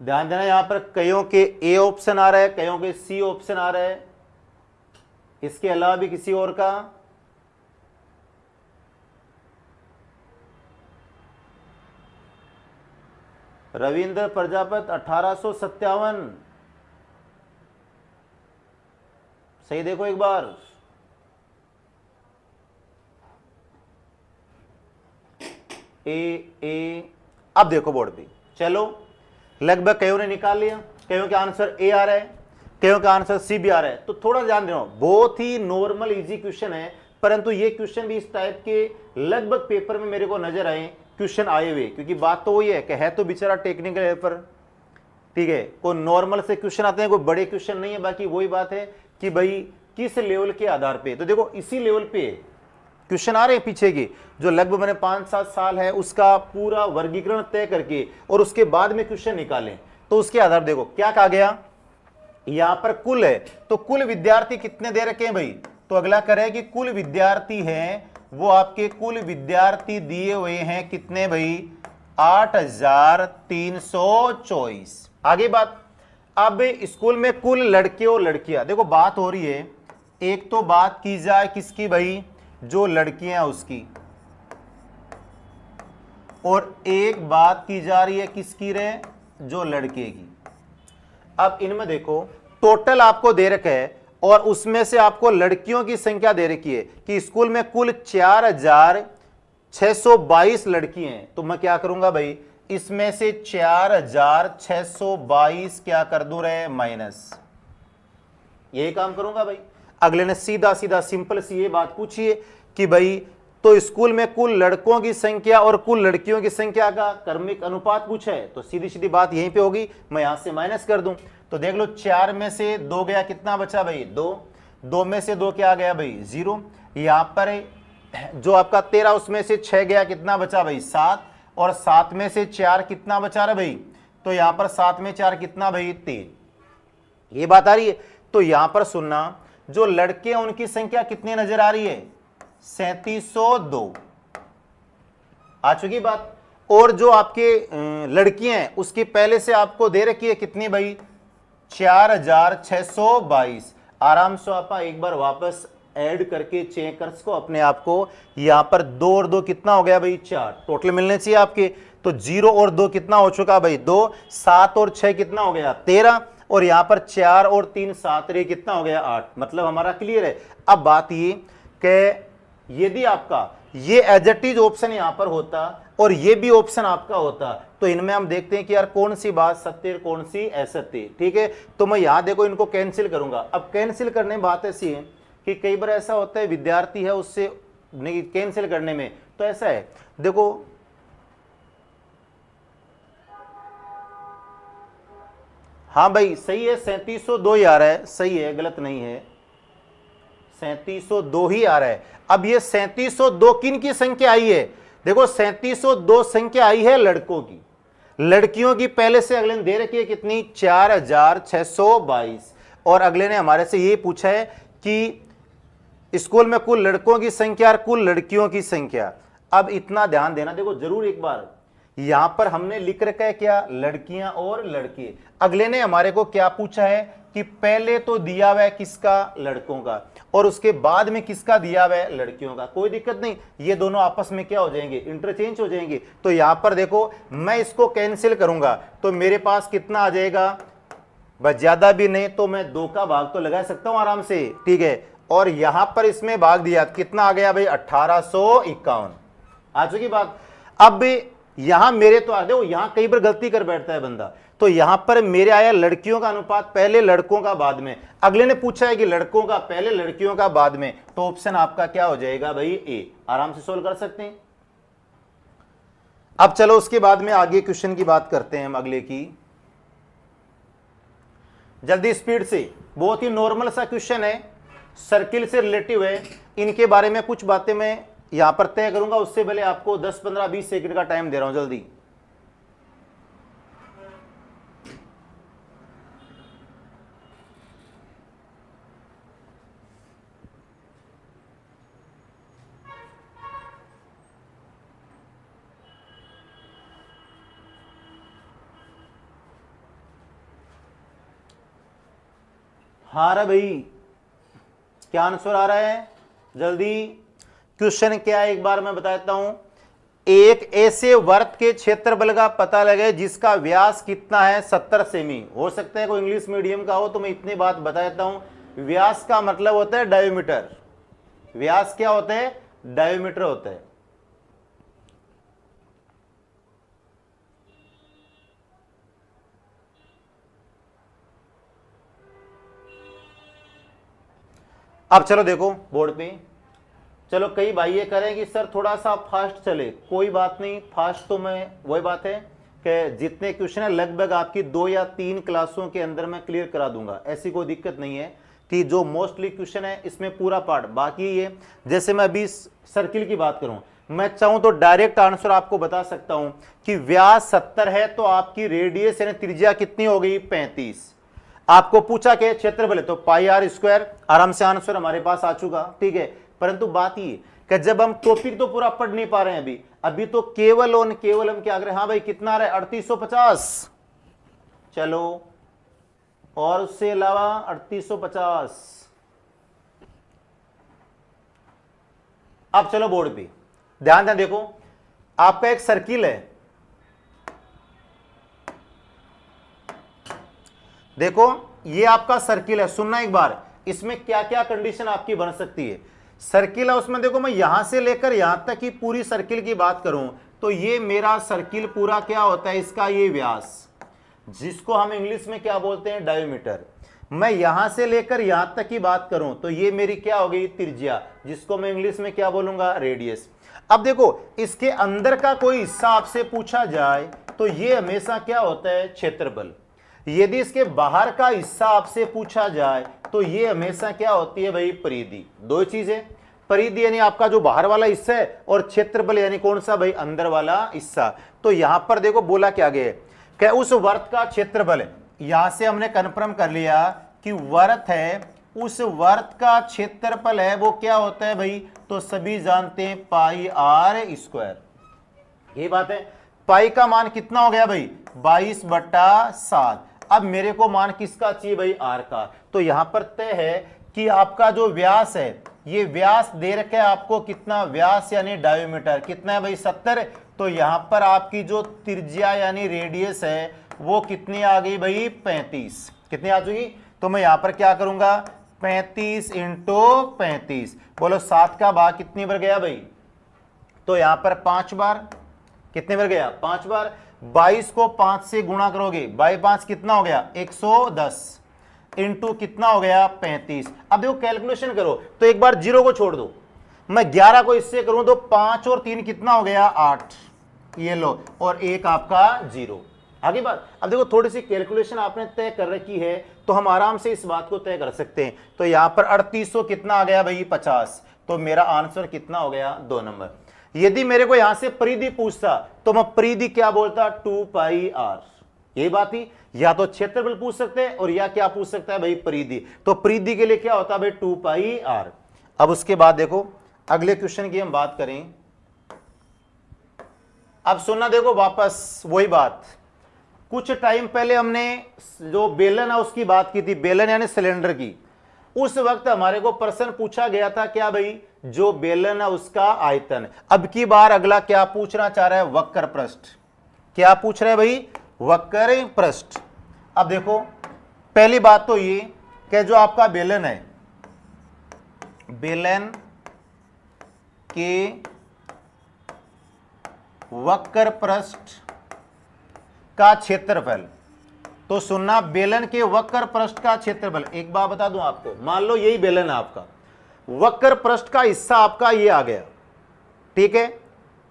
A: ध्यान देना, यहां पर कईयों के ए ऑप्शन आ रहा है, कईयों के सी ऑप्शन आ रहा है, इसके अलावा भी किसी और का। रविंद्र प्रजापत 1857। सही देखो एक बार। ए अब देखो बोर्ड पे। चलो लगभग कईयों ने निकाल लिया, कईयों का आंसर ए आ रहा है, कईयों का आंसर सी भी आ रहा है। तो थोड़ा ध्यान देना, बहुत ही नॉर्मल इजी क्वेश्चन है, परंतु ये क्वेश्चन भी इस टाइप के लगभग पेपर में मेरे को नजर आए क्वेश्चन आए हुए, क्योंकि बात तो वही है कि है तो बेचारा टेक्निकल पेपर, ठीक है। कोई नॉर्मल से क्वेश्चन आते हैं, कोई बड़े क्वेश्चन नहीं है। बाकी वही बात है कि भाई किस लेवल के आधार पे। तो देखो इसी लेवल पे क्वेश्चन आ रहे हैं पीछे की, जो लगभग मैंने 5-7 साल है उसका पूरा वर्गीकरण तय करके और उसके बाद में क्वेश्चन निकाले। तो उसके आधार देखो क्या कहा गया, यहां पर कुल है तो कुल विद्यार्थी कितने दे रखे हैं भाई? तो अगला करे कि कुल विद्यार्थी हैं, वो आपके कुल विद्यार्थी दिए हुए हैं कितने भाई? 8324। आगे बात, अब स्कूल में कुल लड़के और लड़कियां, देखो बात हो रही है, एक तो बात की जाए किसकी भाई? जो लड़कियां उसकी, और एक बात की जा रही है किसकी रे? जो लड़के की। अब इनमें देखो टोटल आपको दे रखा है और उसमें से आपको लड़कियों की संख्या दे रखी है कि स्कूल में कुल 4622 लड़की हैं। तो मैं क्या करूंगा भाई? इसमें से 4622 क्या कर दूं रे? माइनस। यही काम करूंगा भाई। अगले ने सीधा सीधा सिंपल सी ये बात पूछी है कि भाई तो स्कूल में कुल लड़कों की संख्या और कुल लड़कियों की संख्या का क्रमिक अनुपात पूछा है, तो सीधी सीधी बात यहीं पे होगी, मैं यहां से माइनस कर दूं। तो देख लो 4 में से 2 गया, कितना बचा भाई 2, 2 में से 2 क्या गया भाई 0, यहां पर जो आपका 13 उसमें से 6 गया, कितना बचा भाई 7, और 7 में से 4 कितना बचा रहा भाई, तो यहां पर 7 में 4 कितना भाई 3, ये बात आ रही है। तो यहां पर सुनना, जो लड़के हैं उनकी संख्या कितनी नजर आ रही है 3702, आ चुकी बात। और जो आपके लड़कियां हैं उसकी पहले से आपको दे रखी है कितनी भाई 4622। आराम से आप एक बार वापस ऐड करके चेक कर सको अपने आप को, यहां पर 2 और 2 कितना हो गया भाई 4, टोटल मिलने चाहिए आपके, तो 0 और 2 कितना हो चुका भाई 2, 7 और 6 कितना हो गया 13, और यहां पर 4 और 3 7 रे कितना हो गया 8, मतलब हमारा क्लियर है। अब बात ये कि यदि आपका ये एज इट इज ऑप्शन यहां पर होता और ये भी ऑप्शन आपका होता, तो इनमें हम देखते हैं कि यार कौन सी बात सत्य और कौन सी असत्य, ठीक है। तो मैं यहां देखो इनको कैंसिल करूंगा। अब कैंसिल करने में बात ऐसी है कि कई बार ऐसा होता है विद्यार्थी है उससे नहीं कैंसिल करने में, तो ऐसा है देखो, हाँ भाई सही है 3702 ही आ रहा है, सही है गलत नहीं है, 3702 ही आ रहा है। अब ये 3702 किन की संख्या आई है, देखो 3702 संख्या आई है लड़कों की, लड़कियों की पहले से अगले ने दे रखी है कितनी 4622, और अगले ने हमारे से ये पूछा है कि स्कूल में कुल लड़कों की संख्या और कुल लड़कियों की संख्या। अब इतना ध्यान देना, देखो जरूर एक बार यहां पर हमने लिख रखा है क्या लड़कियां और लड़के, अगले ने हमारे को क्या पूछा है कि पहले तो दिया हुआ है किसका लड़कों का और उसके बाद में किसका दिया हुआ है लड़कियों का, कोई दिक्कत नहीं, ये दोनों आपस में क्या हो जाएंगे इंटरचेंज हो जाएंगे। तो यहां पर देखो मैं इसको कैंसिल करूंगा तो मेरे पास कितना आ जाएगा, बस ज्यादा भी नहीं तो मैं 2 का भाग तो लगा सकता हूं आराम से, ठीक है, और यहां पर इसमें भाग दिया कितना आ गया भाई 1851, आ चुकी बात। अब यहां मेरे तो आ देखो यहां कई बार गलती कर बैठता है बंदा, तो यहां पर मेरे आया लड़कियों का अनुपात पहले लड़कों का बाद में, अगले ने पूछा है कि लड़कों का पहले लड़कियों का बाद में, तो ऑप्शन आपका क्या हो जाएगा भाई ए, आराम से सोल्व कर सकते हैं। अब चलो उसके बाद में आगे क्वेश्चन की बात करते हैं हम अगले की, जल्दी स्पीड से, बहुत ही नॉर्मल सा क्वेश्चन है, सर्किल से रिलेटिव है, इनके बारे में कुछ बातें मैं यहां पर तय करूंगा, उससे पहले आपको 10 15 20 सेकंड का टाइम दे रहा हूं जल्दी। हाँ रे भाई क्या आंसर आ रहा है जल्दी, क्वेश्चन क्या है एक बार मैं बता देता हूं, एक ऐसे वर्त के क्षेत्रफल का पता लगे जिसका व्यास कितना है 70 सेमी, हो सकता है कोई इंग्लिश मीडियम का हो तो मैं इतनी बात बता देता हूं, व्यास का मतलब होता है डायमीटर, व्यास क्या होता है डायमीटर होता है। अब चलो देखो बोर्ड पे, चलो कई भाई ये करें कि सर थोड़ा सा फास्ट चले, कोई बात नहीं, फास्ट तो मैं वही बात है कि जितने क्वेश्चन है लगभग आपकी 2 या 3 क्लासों के अंदर मैं क्लियर करा दूंगा, ऐसी कोई दिक्कत नहीं है कि जो मोस्टली क्वेश्चन है इसमें पूरा पार्ट बाकी ये, जैसे मैं अभी सर्किल की बात करूं, मैं चाहूं तो डायरेक्ट आंसर आपको बता सकता हूं कि व्यास 70 है तो आपकी रेडियस यानी त्रिज्या कितनी हो गई 35, आपको पूछा कि क्षेत्रफल है तो पाई आर स्क्वायर, आराम से आंसर हमारे पास आ चुका, ठीक है। परंतु बात ये कि जब हम टॉपिक तो पूरा पढ़ नहीं पा रहे हैं अभी तो केवल और केवल हम क्या करें, हाँ भाई कितना आ रहा है 3850, चलो और उससे अलावा 3850। अब चलो बोर्ड पे ध्यान दें, देखो आपका एक सर्किल है, देखो ये आपका सर्किल है, सुनना एक बार, इसमें क्या क्या कंडीशन आपकी बन सकती है, सर्किल है उसमें देखो मैं यहां से लेकर यहां तक की पूरी सर्किल की बात करूं तो ये मेरा सर्किल पूरा क्या होता है, इसका ये व्यास जिसको हम इंग्लिश में क्या बोलते हैं डायमीटर, मैं यहां से लेकर यहां तक की बात करूं तो ये मेरी क्या हो गई, त्रिज्या, जिसको मैं इंग्लिश में क्या बोलूंगा, रेडियस। अब देखो इसके अंदर का कोई हिस्सा आपसे पूछा जाए तो ये हमेशा क्या होता है, क्षेत्रफल। यदि इसके बाहर का हिस्सा आपसे पूछा जाए तो ये हमेशा क्या होती है भाई, परिधि। दो चीजें, परिधि यानी आपका जो बाहर वाला हिस्सा है, और क्षेत्रफल यानी कौन सा भाई, अंदर वाला हिस्सा। तो यहां पर देखो बोला क्या गया है कि उस वर्त का क्षेत्रफल है। यहां से हमने कन्फर्म कर लिया कि वर्त है, उस वर्त का क्षेत्रफल है वो क्या होता है भाई, तो सभी जानते हैं पाई आर स्क्वायर। ये बात है। पाई का मान कितना हो गया भाई, 22/7। अब मेरे को मान किसका चाहिए भाई, आर का। तो यहां पर तय है कि आपका जो व्यास है, ये व्यास दे रखा है आपको कितना, व्यास यानी डायोमीटर कितना है भाई, 70। तो यहां पर आपकी जो त्रिज्या यानी रेडियस है वो कितनी आ गई भाई, 35। कितनी आ चुकी, तो मैं यहां पर क्या करूंगा, 35 × 35। बोलो 7 का भाग कितनी बार गया भाई, तो यहां पर 5 बार। कितने बार गया, 5 बार। 22 को 5 से गुणा करोगे, 22×5 कितना हो गया, 110 इंटू कितना हो गया, 35। अब देखो कैलकुलेशन करो तो एक बार 0 को छोड़ दो, मैं 11 को इससे करूं तो 5 और 3 कितना हो गया, 8। ये लो, और एक आपका 0। आगे बात, अब देखो थोड़ी सी कैलकुलेशन आपने तय कर रखी है तो हम आराम से इस बात को तय कर सकते हैं। तो यहां पर 3800 कितना आ गया भाई, 50। तो मेरा आंसर कितना हो गया, 2 नंबर। यदि मेरे को यहां से परिधि पूछता तो मैं परिधि क्या बोलता, 2πr। यही बात ही, या तो क्षेत्रफल पूछ सकते हैं और या क्या पूछ सकता है भाई, परिधि। तो परिधि के लिए क्या होता है भाई, 2πr। अब उसके बाद देखो अगले क्वेश्चन की हम बात करें। अब सुनना, देखो वापस वही बात, कुछ टाइम पहले हमने जो बेलन है उसकी बात की थी, बेलन यानी सिलेंडर की। उस वक्त हमारे को प्रश्न पूछा गया था क्या भाई, जो बेलन है उसका आयतन। अब की बार अगला क्या पूछना चाह रहा है, वक्र पृष्ठ। क्या पूछ रहे हैं भाई, वक्र पृष्ठ। अब देखो पहली बात तो ये कि जो आपका बेलन है, बेलन के वक्र पृष्ठ का क्षेत्रफल। तो सुनना, बेलन के वक्र पृष्ठ का क्षेत्रफल, एक बात बता दूं आपको, मान लो यही बेलन है आपका, वक्र पृष्ठ का हिस्सा आपका ये आ गया, ठीक है।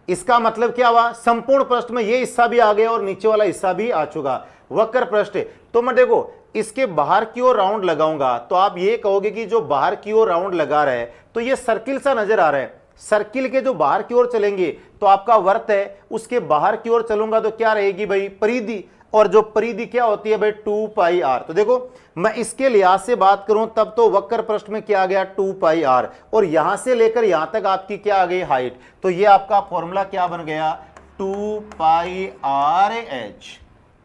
A: इसका मतलब क्या हुआ, संपूर्ण पृष्ठ में ये हिस्सा भी आ गया और नीचे वाला हिस्सा भी आ चुका, वक्र पृष्ठ है। तो मैं देखो इसके बाहर की ओर राउंड लगाऊंगा तो आप ये कहोगे कि जो बाहर की ओर राउंड लगा रहा है तो ये सर्किल सा नजर आ रहा है। सर्किल के जो बाहर की ओर चलेंगे तो आपका वर्त है, उसके बाहर की ओर चलूंगा तो क्या रहेगी भाई, परिधि। और जो परिधि क्या होती है भाई, 2πr। तो देखो मैं इसके लिहाज से बात करूं तब तो वक्र पृष्ठ में क्या आ गया, 2πr, और यहां से लेकर यहां तक आपकी क्या आ गई, हाइट। तो ये आपका फॉर्मूला क्या बन गया, 2πrh।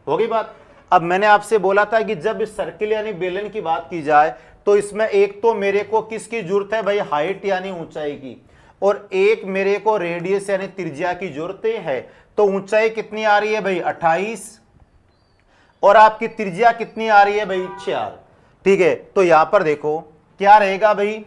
A: हो गई बात। अब मैंने आपसे बोला था कि जब इस सर्किल यानी बेलन की बात की जाए तो इसमें एक तो मेरे को किसकी जरूरत है भाई, हाइट यानी ऊंचाई की, और एक मेरे को रेडियस यानी त्रिज्या की जरूरत है। तो ऊंचाई कितनी आ रही है भाई, 28, और आपकी त्रिज्या कितनी आ रही है भाई, 4। ठीक है, तो यहां पर देखो क्या रहेगा भाई,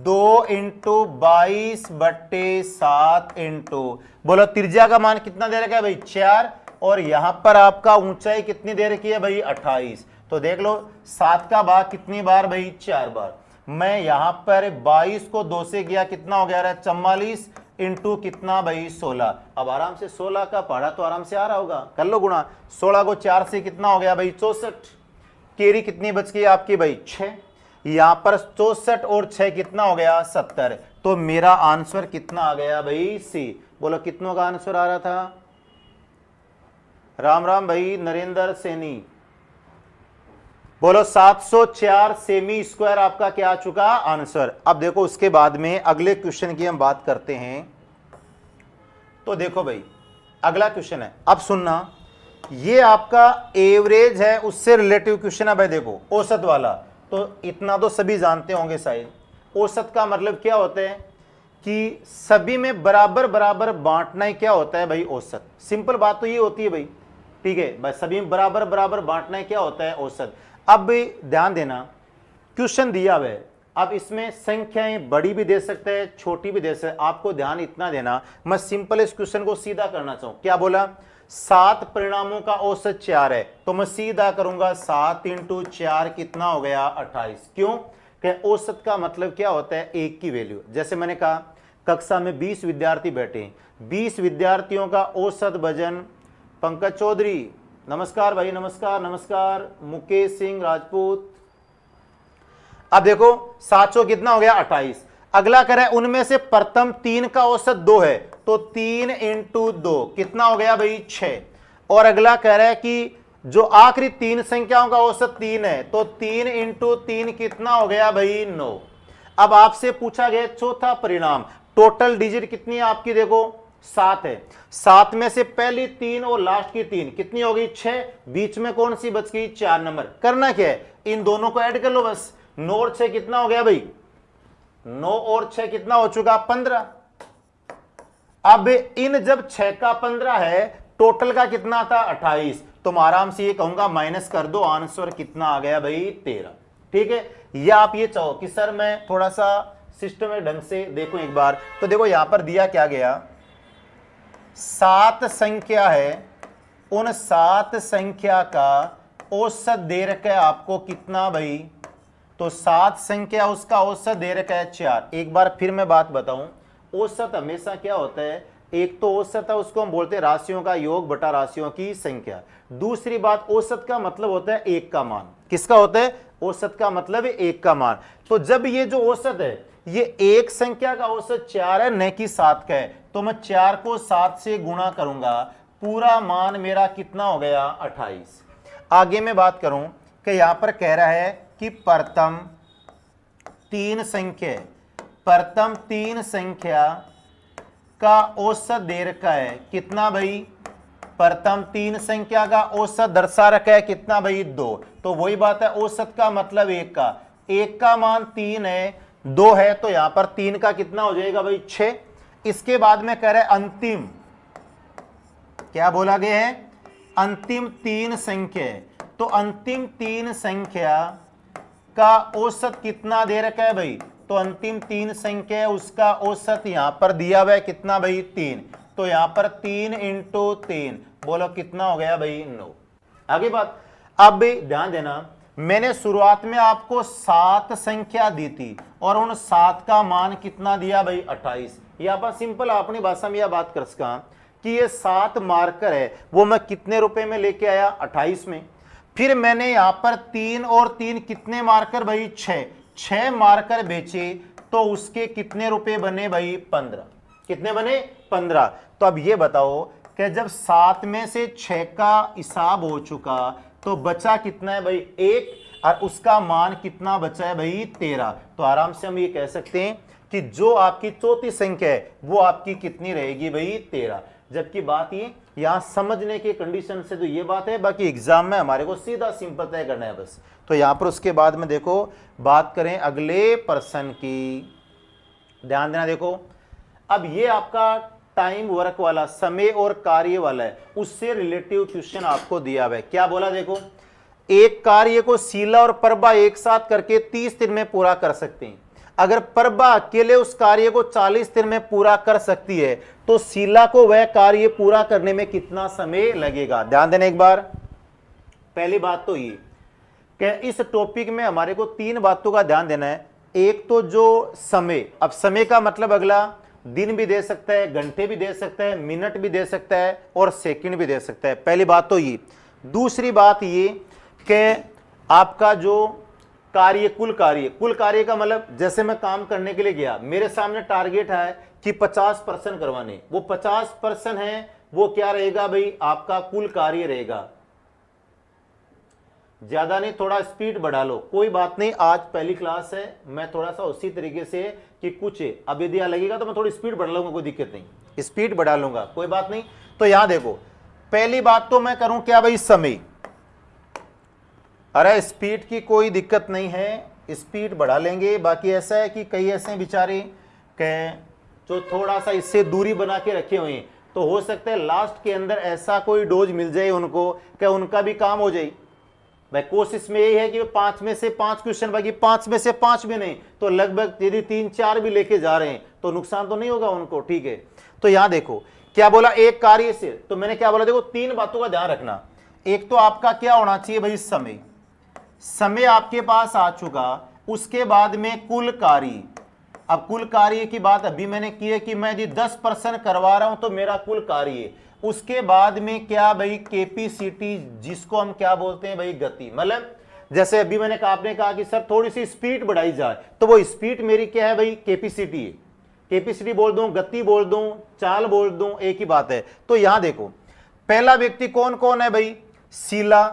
A: 2 × 22/7 इंटू, बोलो त्रिज्या का मान कितना दे रखा है भाई, 4, और यहां पर आपका ऊंचाई कितनी दे रखी है भाई, 28। तो देख लो 7 का भाग कितनी बार भाई, 4 बार। मैं यहां पर 22 को 2 से किया, कितना हो गया, 44 इंटू कितना भाई, 16। अब आराम से 16 का पढ़ा तो आराम से आ रहा होगा, कर लो गुणा। 16 को 4 से कितना हो गया भाई, 64। केरी कितनी बच गई आपकी भाई, 6। यहां पर 64 और 6 कितना हो गया, 70। तो मेरा आंसर कितना आ गया भाई, सी। बोलो कितनों का आंसर आ रहा था, राम राम भाई नरेंद्र सैनी। बोलो 704 सेमी स्क्वायर आपका क्या आ चुका आंसर। अब देखो उसके बाद में अगले क्वेश्चन की हम बात करते हैं। तो देखो भाई अगला क्वेश्चन है, अब सुनना, ये आपका एवरेज है उससे रिलेटिव क्वेश्चन है भाई। देखो औसत वाला तो इतना तो सभी जानते होंगे शायद। औसत का मतलब क्या होता है कि सभी में बराबर बराबर बांटना ही क्या होता है भाई, औसत। सिंपल बात तो ये होती है भाई, ठीक है भाई, सभी में बराबर बराबर बांटना ही क्या होता है, औसत। अब ध्यान देना, क्वेश्चन दिया हुआ है, अब इसमें संख्याएं बड़ी भी दे सकते हैं, छोटी भी दे सकते हैं। आपको ध्यान इतना देना, मैं सिंपल इस क्वेश्चन को सीधा करना चाहूं। क्या बोला, 7 परिणामों का औसत 4 है, तो मैं सीधा करूंगा 7 इंटू 4 कितना हो गया 28। क्यों कि औसत का मतलब क्या होता है, एक की वैल्यू। जैसे मैंने कहा कक्षा में 20 विद्यार्थी बैठे हैं, 20 विद्यार्थियों का औसत वजन, पंकज चौधरी नमस्कार भाई, नमस्कार नमस्कार, मुकेश सिंह राजपूत। अब देखो 700 कितना हो गया 28। अगला करें उनमें से प्रथम 3 का औसत 2 है, तो 3 इंटू 2 कितना हो गया भाई 6। और अगला कह रहा है कि जो आखिरी 3 संख्याओं का औसत 3 है, तो 3 इंटू 3 कितना हो गया भाई 9। अब आपसे पूछा गया चौथा परिणाम, टोटल डिजिट कितनी है आपकी, देखो 7 है, 7 में से पहली 3 और लास्ट की 3 कितनी हो गई 6, बीच में कौन सी बच गई 4 नंबर। करना क्या है, इन दोनों को ऐड कर लो बस। 9 और 6 कितना हो गया भाई, 9 और 6 कितना हो चुका 15। अब इन जब 6 का 15 है, टोटल का कितना था 28, तो मैं आराम से ये कहूंगा माइनस कर दो, आंसर कितना आ गया भाई 13। ठीक है, या आप ये चाहो कि सर मैं थोड़ा सा सिस्टम में ढंग से देखो एक बार, तो देखो यहां पर दिया क्या गया, 7 संख्या है, उन 7 संख्या का औसत दे रखा है आपको कितना भाई, तो 7 संख्या उसका औसत दे रखा है 4। एक बार फिर मैं बात बताऊं, औसत हमेशा क्या होता है, एक तो औसत है उसको हम बोलते हैं राशियों का योग बटा राशियों की संख्या। दूसरी बात, औसत का मतलब होता है एक का मान। किसका होता है, औसत का मतलब है एक का मान। तो जब ये जो औसत है, ये एक संख्या का औसत 4 है न कि 7 का है, तो मैं 4 को 7 से गुणा करूंगा, पूरा मान मेरा कितना हो गया 28। आगे मैं बात करूं कि यहां पर कह रहा है कि प्रथम 3 संख्या का औसत दे रखा है कितना भाई, प्रथम 3 संख्या का औसत दर्शा रखा है कितना भाई 2। तो वही बात है, औसत का मतलब एक का मान 3 है, 2 है, तो यहां पर 3 का कितना हो जाएगा भाई 6। इसके बाद में कह रहे हैं अंतिम, क्या बोला गया है, अंतिम 3 संख्या, तो अंतिम 3 संख्या का औसत कितना दे रखा है भाई, तो अंतिम 3 संख्या है उसका औसत यहां पर दिया हुआ है कितना भाई 3, तो यहां पर 3 इंटू 3 बोलो कितना हो गया भाई 9। आगे बात, अब भी ध्यान देना, मैंने शुरुआत में आपको 7 संख्या दी थी और उन 7 का मान कितना दिया भाई 28। यहां पर सिंपल अपनी भाषा में यह बात कर सका कि ये 7 मार्कर है, वो मैं कितने रुपए में लेके आया 28 में। फिर मैंने यहां पर 3 और 3 कितने मार्कर भाई 6 मार्कर बेचे, तो उसके कितने रुपए बने भाई 15। कितने बने 15। तो अब ये बताओ कि जब 7 में से 6 का हिसाब हो चुका, तो बचा कितना है भाई 1, और उसका मान कितना बचा है भाई 13। तो आराम से हम ये कह सकते हैं कि जो आपकी चौथी संख्या है वो आपकी कितनी रहेगी भाई 13। जबकि बात ये यहां समझने के कंडीशन से तो ये बात है, बाकी एग्जाम में हमारे को सीधा सिंपल तय करना है बस। तो यहां पर उसके बाद में देखो बात करें अगले प्रश्न की, ध्यान देना। देखो अब ये आपका टाइम वर्क वाला, समय और कार्य वाला है, उससे रिलेटिव क्वेश्चन आपको दिया हुआ है। क्या बोला, देखो एक कार्य को शीला और प्रभा एक साथ करके 30 दिन में पूरा कर सकते हैं। अगर प्रभा अकेले उस कार्य को 40 दिन में पूरा कर सकती है, तो शीला को वह कार्य पूरा करने में कितना समय लगेगा। ध्यान देना एक बार, पहली बात तो ये कि इस टॉपिक में हमारे को 3 बातों का ध्यान देना है। एक तो जो समय, अब समय का मतलब अगला दिन भी दे सकता है, घंटे भी दे सकता है, मिनट भी दे सकता है और सेकंड भी दे सकता है। पहली बात तो ये। दूसरी बात ये कि आपका जो कार्य, कुल कार्य का मतलब, जैसे मैं काम करने के लिए गया, मेरे सामने टारगेट है कि 50% करवाने, वो 50% है, वो क्या रहेगा भाई आपका कुल कार्य रहेगा। ज्यादा नहीं, थोड़ा स्पीड बढ़ा लो, कोई बात नहीं, आज पहली क्लास है, मैं थोड़ा सा उसी तरीके से कि कुछ अब यदि लगेगा तो मैं थोड़ी स्पीड बढ़ा लूंगा, कोई दिक्कत नहीं, स्पीड बढ़ा लूंगा, कोई बात नहीं। तो यहां देखो, पहली बात तो मैं करूं क्या भाई, समय। अरे स्पीड की कोई दिक्कत नहीं है, स्पीड बढ़ा लेंगे। बाकी ऐसा है कि कई ऐसे बेचारे के जो थोड़ा सा इससे दूरी बना के रखे हुए हैं, तो हो सकता है लास्ट के अंदर ऐसा कोई डोज मिल जाए उनको कि उनका भी काम हो जाए। भाई कोशिश में यही है कि 5 में से 5 क्वेश्चन, बाकी 5 में से 5 भी नहीं तो लगभग यदि 3-4 भी लेके जा रहे हैं तो नुकसान तो नहीं होगा उनको। ठीक है, तो यहां देखो क्या बोला, एक कार्य से, तो मैंने क्या बोला, देखो तीन बातों का ध्यान रखना। एक तो आपका क्या होना चाहिए भाई, समय, समय आपके पास आ चुका। उसके बाद में कुल कार्य, अब कुल कार्य की बात अभी मैंने की है कि मैं यदि 10% करवा रहा हूं तो मेरा कुल कार्य। उसके बाद में क्या भाई, कैपेसिटी, जिसको हम क्या बोलते हैं भाई, गति। मतलब जैसे अभी मैंने कहा, आपने कहा कि सर थोड़ी सी स्पीड बढ़ाई जाए, तो वो स्पीड मेरी क्या है भाई, कैपेसिटी है। कैपेसिटी बोल दूं, गति बोल दूं, चाल बोल दूं, एक ही बात है। तो यहां देखो, पहला व्यक्ति कौन कौन है भाई, शीला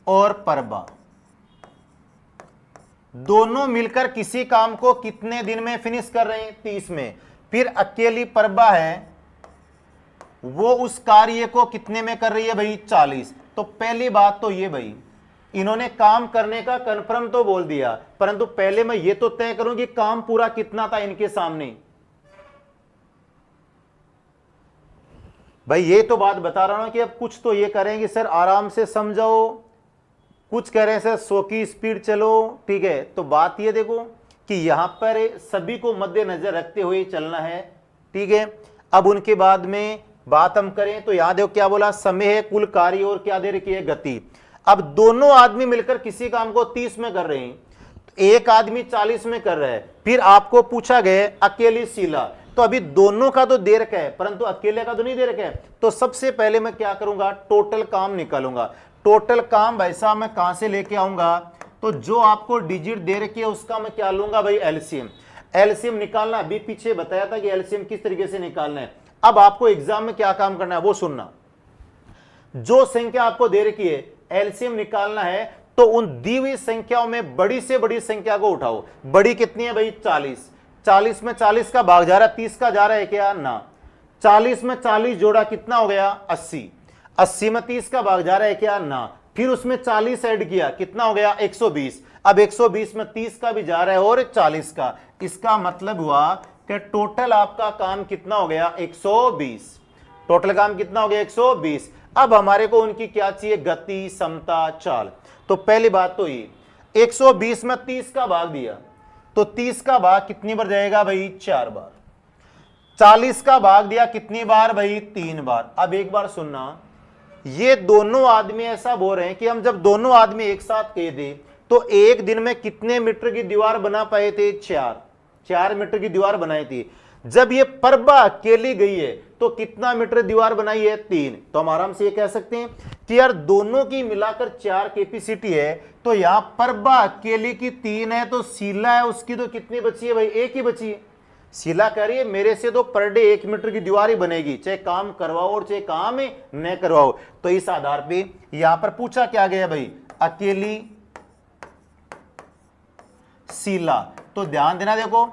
A: और परबा, दोनों मिलकर किसी काम को कितने दिन में फिनिश कर रहे हैं, 30 में। फिर अकेली परबा है, वो उस कार्य को कितने में कर रही है भाई, 40। तो पहली बात तो ये भाई, इन्होंने काम करने का कन्फर्म तो बोल दिया, परंतु पहले मैं ये तो तय करूं कि काम पूरा कितना था इनके सामने। भाई ये तो बात बता रहा हूं कि अब कुछ तो ये करेंगे सर, आराम से समझाओ, कुछ कह रहे हैं सर 100 की स्पीड चलो, ठीक है। तो बात ये देखो कि यहां पर सभी को मद्देनजर रखते हुए चलना है, ठीक है। अब उनके बाद में बात हम करें तो यहां देखो क्या बोला, समय है, कुल कार्य और क्या दे रखी है, गति। अब दोनों आदमी मिलकर किसी काम को 30 में कर रहे हैं, एक आदमी 40 में कर रहा है। फिर आपको पूछा गया अकेली शीला, तो अभी दोनों का तो दे रखा है परंतु अकेले का तो नहीं दे रखा है। तो सबसे पहले मैं क्या करूंगा, टोटल काम निकालूंगा। टोटल काम भाई साहब मैं कहां से लेके आऊंगा, तो जो आपको डिजिट दे रखी है उसका मैं क्या लूंगा भाई, एलसीएम। एलसीएम निकालना अभी पीछे बताया था कि एलसीएम किस तरीके से निकालना है। अब आपको एग्जाम में क्या काम करना है वो सुनना। जो संख्या आपको दे रखी है एलसीएम निकालना है, तो उन दी हुई संख्याओं में बड़ी से बड़ी संख्या को उठाओ। बड़ी कितनी है भाई, 40। 40 में 40 का भाग जा रहा है, 30 का जा रहा है क्या, ना। 40 में 40 जोड़ा कितना हो गया, 80। 80 में 30 का भाग जा रहा है क्या, ना। फिर उसमें 40 ऐड किया, कितना हो गया, 120। अब 120 में 30 का भी जा रहा है और 40 का। इसका मतलब हुआ कि टोटल आपका काम कितना हो गया, 120। टोटल काम कितना हो गया, 120। अब हमारे को उनकी क्या चाहिए, गति, समता, चाल। तो पहली बात तो ये 120 में 30 का भाग दिया, तो 30 का भाग कितनी बार जाएगा भाई, 4 बार। 40 का भाग दिया कितनी बार भाई, 3 बार। अब एक बार सुनना, ये दोनों आदमी ऐसा बोल रहे हैं कि हम जब दोनों आदमी एक साथ कह दे तो एक दिन में कितने मीटर की दीवार बना पाए थे, 4 मीटर की दीवार बनाई थी। जब ये परबा अकेली गई है तो कितना मीटर दीवार बनाई है, 3। तो हम आराम से ये कह सकते हैं कि यार दोनों की मिलाकर 4 कैपेसिटी है, तो यहां परबा अकेली की 3 है, तो शीला है उसकी तो कितनी बची है भाई, 1 ही बची है। शीला कह रही है मेरे से तो पर डे 1 मीटर की दीवार ही बनेगी, चाहे काम करवाओ और चाहे काम न करवाओ। तो इस आधार पे यहां पर पूछा क्या गया भाई, अकेली शीला। तो ध्यान देना, देखो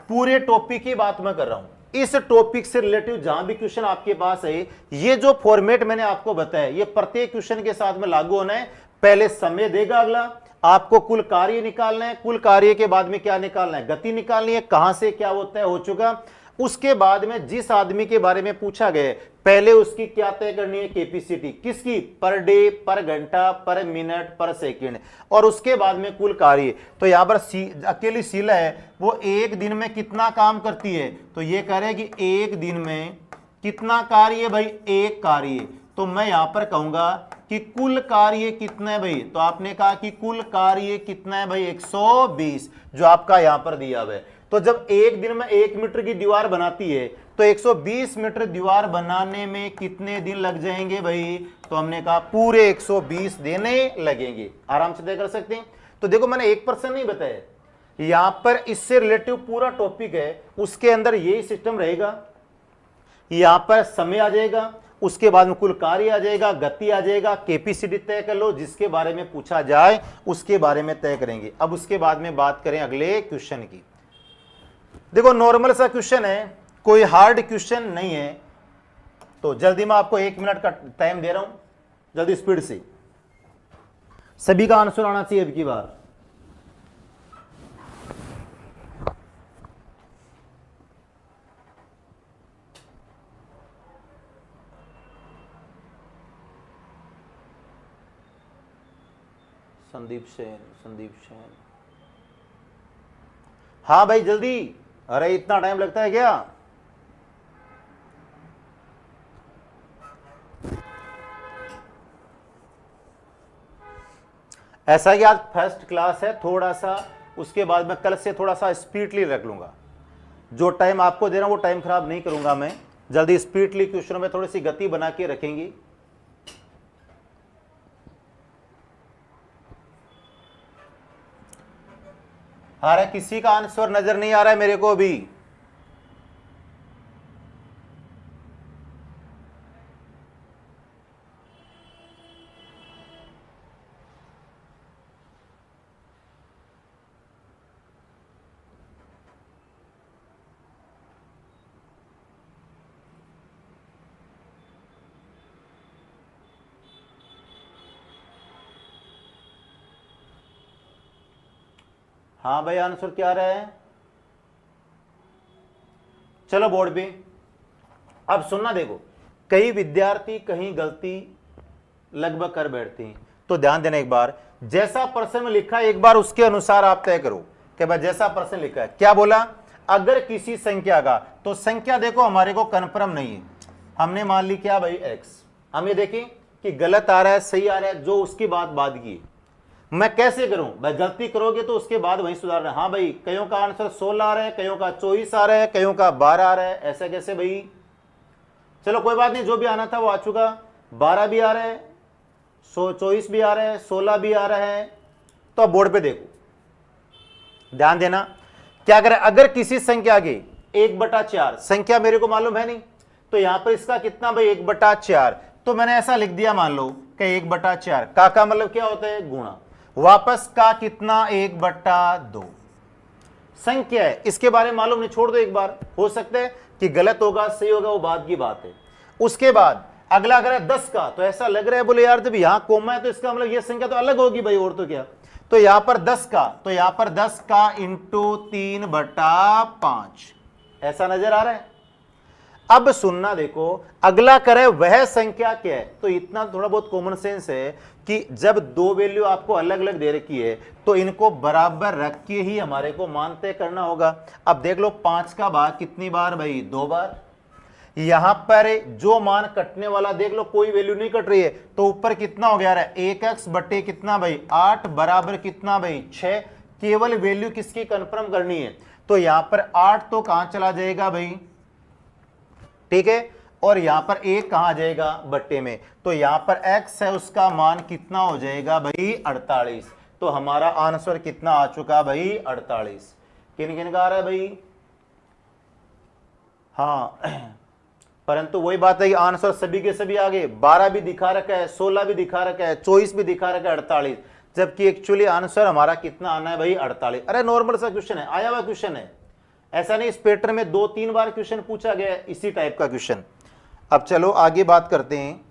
A: पूरे टॉपिक की बात मैं कर रहा हूं, इस टॉपिक से रिलेटिव जहां भी क्वेश्चन आपके पास है, ये जो फॉर्मेट मैंने आपको बताया ये प्रत्येक क्वेश्चन के साथ में लागू होना है। पहले समय देगा अगला, आपको कुल कार्य निकालना है, कुल कार्य के बाद में क्या निकालना है, गति निकालनी है, कहां से क्या होता है हो चुका। उसके बाद में जिस आदमी के बारे में पूछा गया पहले उसकी क्या तय करनी है, कैपेसिटी किसकी, पर डे, पर घंटा, पर मिनट, पर सेकंड, और उसके बाद में कुल कार्य। तो यहां पर अकेली शीला है, वो एक दिन में कितना काम करती है, तो ये कह रहे हैं कि एक दिन में कितना कार्य है भाई, एक कार्य। तो मैं यहां पर कहूंगा कि कुल कार्य कितना है भाई, तो आपने कहा कि कुल कार्य कितना है भाई, 120, जो आपका यहां पर दिया हुआ है। तो जब एक दिन में 1 मीटर की दीवार बनाती है तो 120 मीटर दीवार बनाने में कितने दिन लग जाएंगे भाई, तो हमने कहा पूरे 120 देने लगेंगे। आराम से तय कर सकते हैं। तो देखो मैंने 1% नहीं बताया, यहां पर इससे रिलेटिव पूरा टॉपिक है, उसके अंदर यही सिस्टम रहेगा। यहां पर समय आ जाएगा, उसके बाद में कुल कार्य आ जाएगा, गति आ जाएगा, कैपेसिटी तय कर लो, जिसके बारे में पूछा जाए उसके बारे में तय करेंगे। अब उसके बाद में बात करें अगले क्वेश्चन की। देखो नॉर्मल सा क्वेश्चन है, कोई हार्ड क्वेश्चन नहीं है। तो जल्दी मैं आपको 1 मिनट का टाइम दे रहा हूं, जल्दी स्पीड से सभी का आंसर आना चाहिए अब की बार। संदीप सेन, हाँ भाई जल्दी, अरे इतना टाइम लगता है क्या? ऐसा कि आज फर्स्ट क्लास है, थोड़ा सा उसके बाद मैं कल से थोड़ा सा स्पीडली रख लूंगा। जो टाइम आपको दे रहा हूं वो टाइम खराब नहीं करूंगा मैं, जल्दी स्पीडली क्वेश्चनों में थोड़ी सी गति बना के रखेंगी। अरे किसी का आंसर नजर नहीं आ रहा है मेरे को अभी। हाँ भाई आंसर क्या रहा है? चलो बोर्ड पे अब सुनना, देखो कई विद्यार्थी कहीं गलती लगभग कर बैठते हैं, तो ध्यान देना एक बार। जैसा प्रश्न में लिखा है एक बार उसके अनुसार आप तय करो कि भाई जैसा प्रश्न लिखा है। क्या बोला? अगर किसी संख्या का, तो संख्या देखो हमारे को कन्फर्म नहीं है, हमने मान ली क्या भाई x। हम ये देखें कि गलत आ रहा है सही आ रहा है, जो उसकी बात की है। मैं कैसे करूं भाई? गलती करोगे तो उसके बाद वहीं सुधारना। हाँ भाई कईयों का आंसर 16 आ रहा है, कईयों का 24 आ रहा है, कईयों का 12 आ रहा है, ऐसा कैसे भाई? चलो कोई बात नहीं, जो भी आना था वो आ चुका। 12 भी आ रहा है, 24 भी आ रहा है, 16 भी आ रहा है। तो अब बोर्ड पे देखो, ध्यान देना क्या करें। अगर किसी संख्या के 1/4 संख्या मेरे को मालूम है नहीं, तो यहां पर इसका कितना भाई 1/4। तो मैंने ऐसा लिख दिया, मान लो कि 1/4 का मतलब क्या होता है? गुणा। वापस का कितना 1/2 संख्या है, इसके बारे में मालूम नहीं, छोड़ दो एक बार। हो सकता है कि गलत होगा सही होगा वो बात की बात है। उसके बाद अगला अगर है 10 का, तो ऐसा लग रहा है बोले यार जब यहां कोमा है तो इसका मतलब ये संख्या तो अलग होगी भाई, और तो क्या। तो यहां पर 10 का, तो यहां पर 10 का इंटू 3/5 ऐसा नजर आ रहा है। अब सुनना देखो, अगला करे वह संख्या क्या है। तो इतना थोड़ा बहुत कॉमन सेंस है कि जब दो वैल्यू आपको अलग अलग दे रखी है तो इनको बराबर रख के ही हमारे को मान तय करना होगा। अब देख लो 5 का भाग कितनी बार भाई? 2 बार। यहां पर जो मान कटने वाला देख लो, कोई वैल्यू नहीं कट रही है, तो ऊपर कितना हो गया? 1x बटे कितना भाई 8 बराबर कितना भाई 6। केवल वैल्यू किसकी कंफर्म करनी है, तो यहां पर 8 तो कहां चला जाएगा भाई, ठीक है, और यहां पर 1 कहां जाएगा? बट्टे में। तो यहां पर x है उसका मान कितना हो जाएगा भाई 48। तो हमारा आंसर कितना आ चुका भाई 48। किन किन का आ रहा है भाई? हाँ परंतु वही बात है कि आंसर सभी के सभी आ गए। 12 भी दिखा रखा है, 16 भी दिखा रखा है, 24 भी दिखा रखा है, 48, जबकि एक्चुअली आंसर हमारा कितना आना है भाई 48। अरे नॉर्मल सा क्वेश्चन है, आया हुआ क्वेश्चन है, ऐसा नहीं इस पैटर्न में 2-3 बार क्वेश्चन पूछा गया है इसी टाइप का क्वेश्चन। अब चलो आगे बात करते हैं।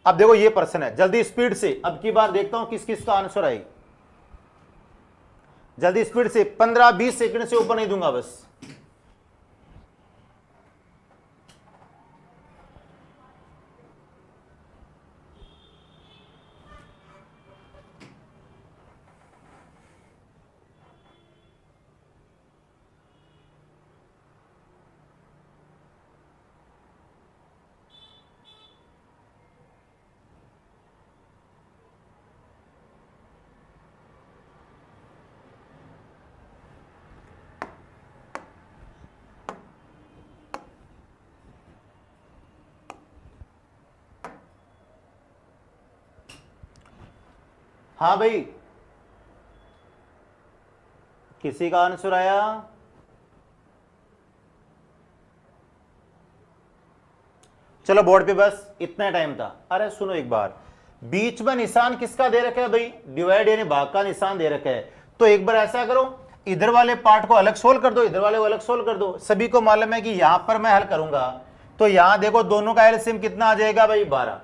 A: अब देखो ये प्रश्न है, जल्दी स्पीड से अब की बार देखता हूं किस किस का आंसर आई। जल्दी स्पीड से, 15-20 सेकंड से ऊपर नहीं दूंगा बस। हाँ भाई किसी का आंसर आया? चलो बोर्ड पे बस इतना टाइम था। अरे सुनो एक बार, बीच में निशान किसका दे रखा है भाई? डिवाइड यानी भाग का निशान दे रखा है। तो एक बार ऐसा करो, इधर वाले पार्ट को अलग सोल्व कर दो, इधर वाले को अलग सोल्व कर दो। सभी को मालूम है कि यहां पर मैं हल करूंगा, तो यहां देखो दोनों का एलसीएम कितना आ जाएगा भाई 12।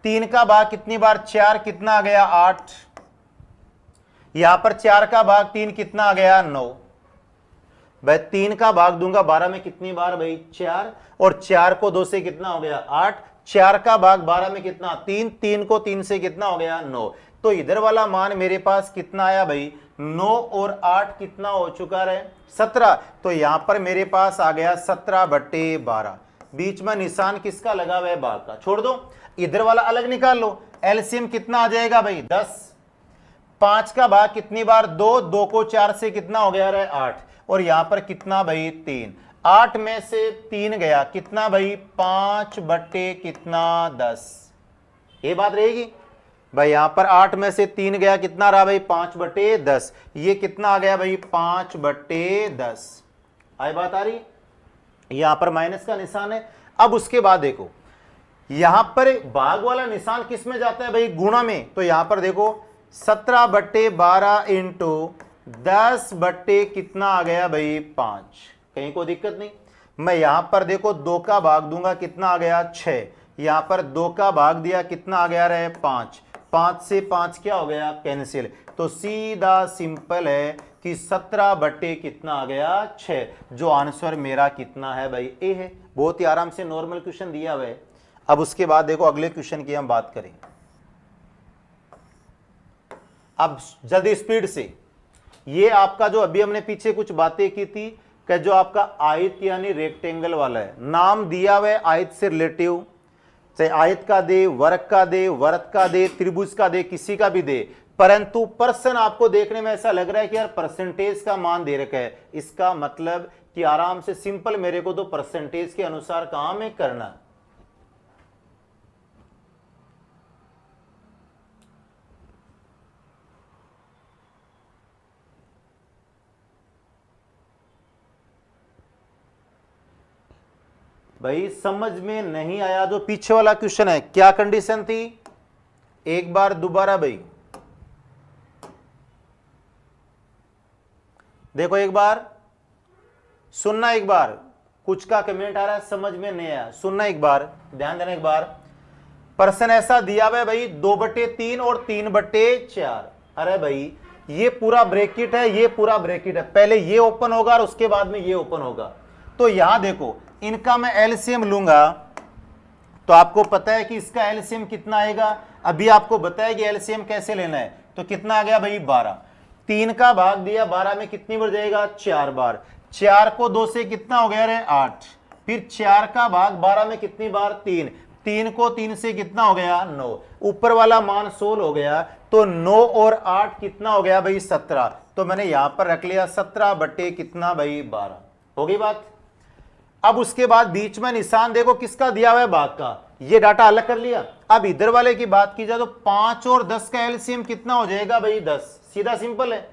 A: 3 का भाग कितनी बार? 4, कितना आ गया 8। यहां पर 4 का भाग 3 कितना आ गया 9। भाई 3 का भाग दूंगा 12 में कितनी बार भाई 4, और 4 को 2 से कितना हो गया 8। 4 का भाग 12 में कितना 3, 3 को 3 से कितना हो गया 9। तो इधर वाला मान मेरे पास कितना आया भाई 9 और 8 कितना हो चुका है 17। तो यहां पर मेरे पास आ गया 17/12। बीच में निशान किसका लगा हुआ है भाग का, छोड़ दो, इधर वाला अलग निकाल लो। एलसीएम कितना आ जाएगा भाई 10। 5 का भाग कितनी बार 2, 2 को 4 से कितना हो गया 8, और यहां पर कितना भाई 3। 8 में से 3 गया कितना भाई 5/10। ये बात रहेगी भाई। यहां पर 8 में से 3 गया कितना रहा भाई 5/10। ये कितना आ गया भाई 5/10। आई बात आ रही। यहां पर माइनस का निशान है। अब उसके बाद देखो यहां पर भाग वाला निशान किस में जाता है भाई गुणा में। तो यहां पर देखो 17/12 इंटू 10 बट्टे कितना आ गया भाई 5। कहीं को दिक्कत नहीं। मैं यहां पर देखो 2 का भाग दूंगा कितना आ गया 6। यहां पर 2 का भाग दिया कितना आ गया रहे 5। 5 से 5 क्या हो गया कैंसिल। तो सीधा सिंपल है कि 17 बट्टे कितना आ गया 6। जो आंसर मेरा कितना है भाई ए है। बहुत ही आराम से नॉर्मल क्वेश्चन दिया हुआ है। अब उसके बाद देखो अगले क्वेश्चन की हम बात करें। अब जल्दी स्पीड से, ये आपका जो अभी हमने पीछे कुछ बातें की थी कि जो आपका आयत यानी रेक्टेंगल वाला है, नाम दिया हुआ है आयत से रिलेटिव, चाहे आयत का दे, वर्ग का दे, वृत्त का दे, त्रिभुज का दे, किसी का भी दे, परंतु पर्सन आपको देखने में ऐसा लग रहा है कि यार परसेंटेज का मान दे रखा है। इसका मतलब कि आराम से सिंपल मेरे को तो परसेंटेज के अनुसार काम है करना। भाई समझ में नहीं आया जो पीछे वाला क्वेश्चन है, क्या कंडीशन थी एक बार दोबारा भाई देखो, एक बार सुनना, एक बार कुछ का कमेंट आ रहा है समझ में नहीं आया, सुनना एक बार, ध्यान देना एक बार। पर्सन ऐसा दिया हुआ है भाई 2/3 और 3/4। अरे भाई ये पूरा ब्रैकेट है, ये पूरा ब्रैकेट है, पहले ये ओपन होगा और उसके बाद में ये ओपन होगा। तो यहां देखो इनका मैं एलसीएम लूंगा तो आपको पता है कि इसका एलसीएम कितना आएगा। अभी आपको बताया कि एलसीएम कैसे लेना है। तो कितना आ गया भाई 12। 3 का भाग दिया 12 में कितनी बार जाएगा 4 बार। 4 को 2 से कितना हो गया रे 8। फिर 4 का भाग 12 में कितनी बार 3। 3 को 3 से कितना हो गया 9। ऊपर वाला मान 16 हो गया। तो 9 और 8 कितना हो गया भाई 17। तो मैंने यहां पर रख लिया 17 बटे कितना भाई 12। हो गई बात। अब उसके बाद बीच में निशान देखो किसका दिया हुआ है भाग का, ये डाटा अलग कर लिया। अब इधर वाले की बात की जाए तो 5 और 10 का एलसीएम कितना हो जाएगा भाई 10। सीधा सिंपल है।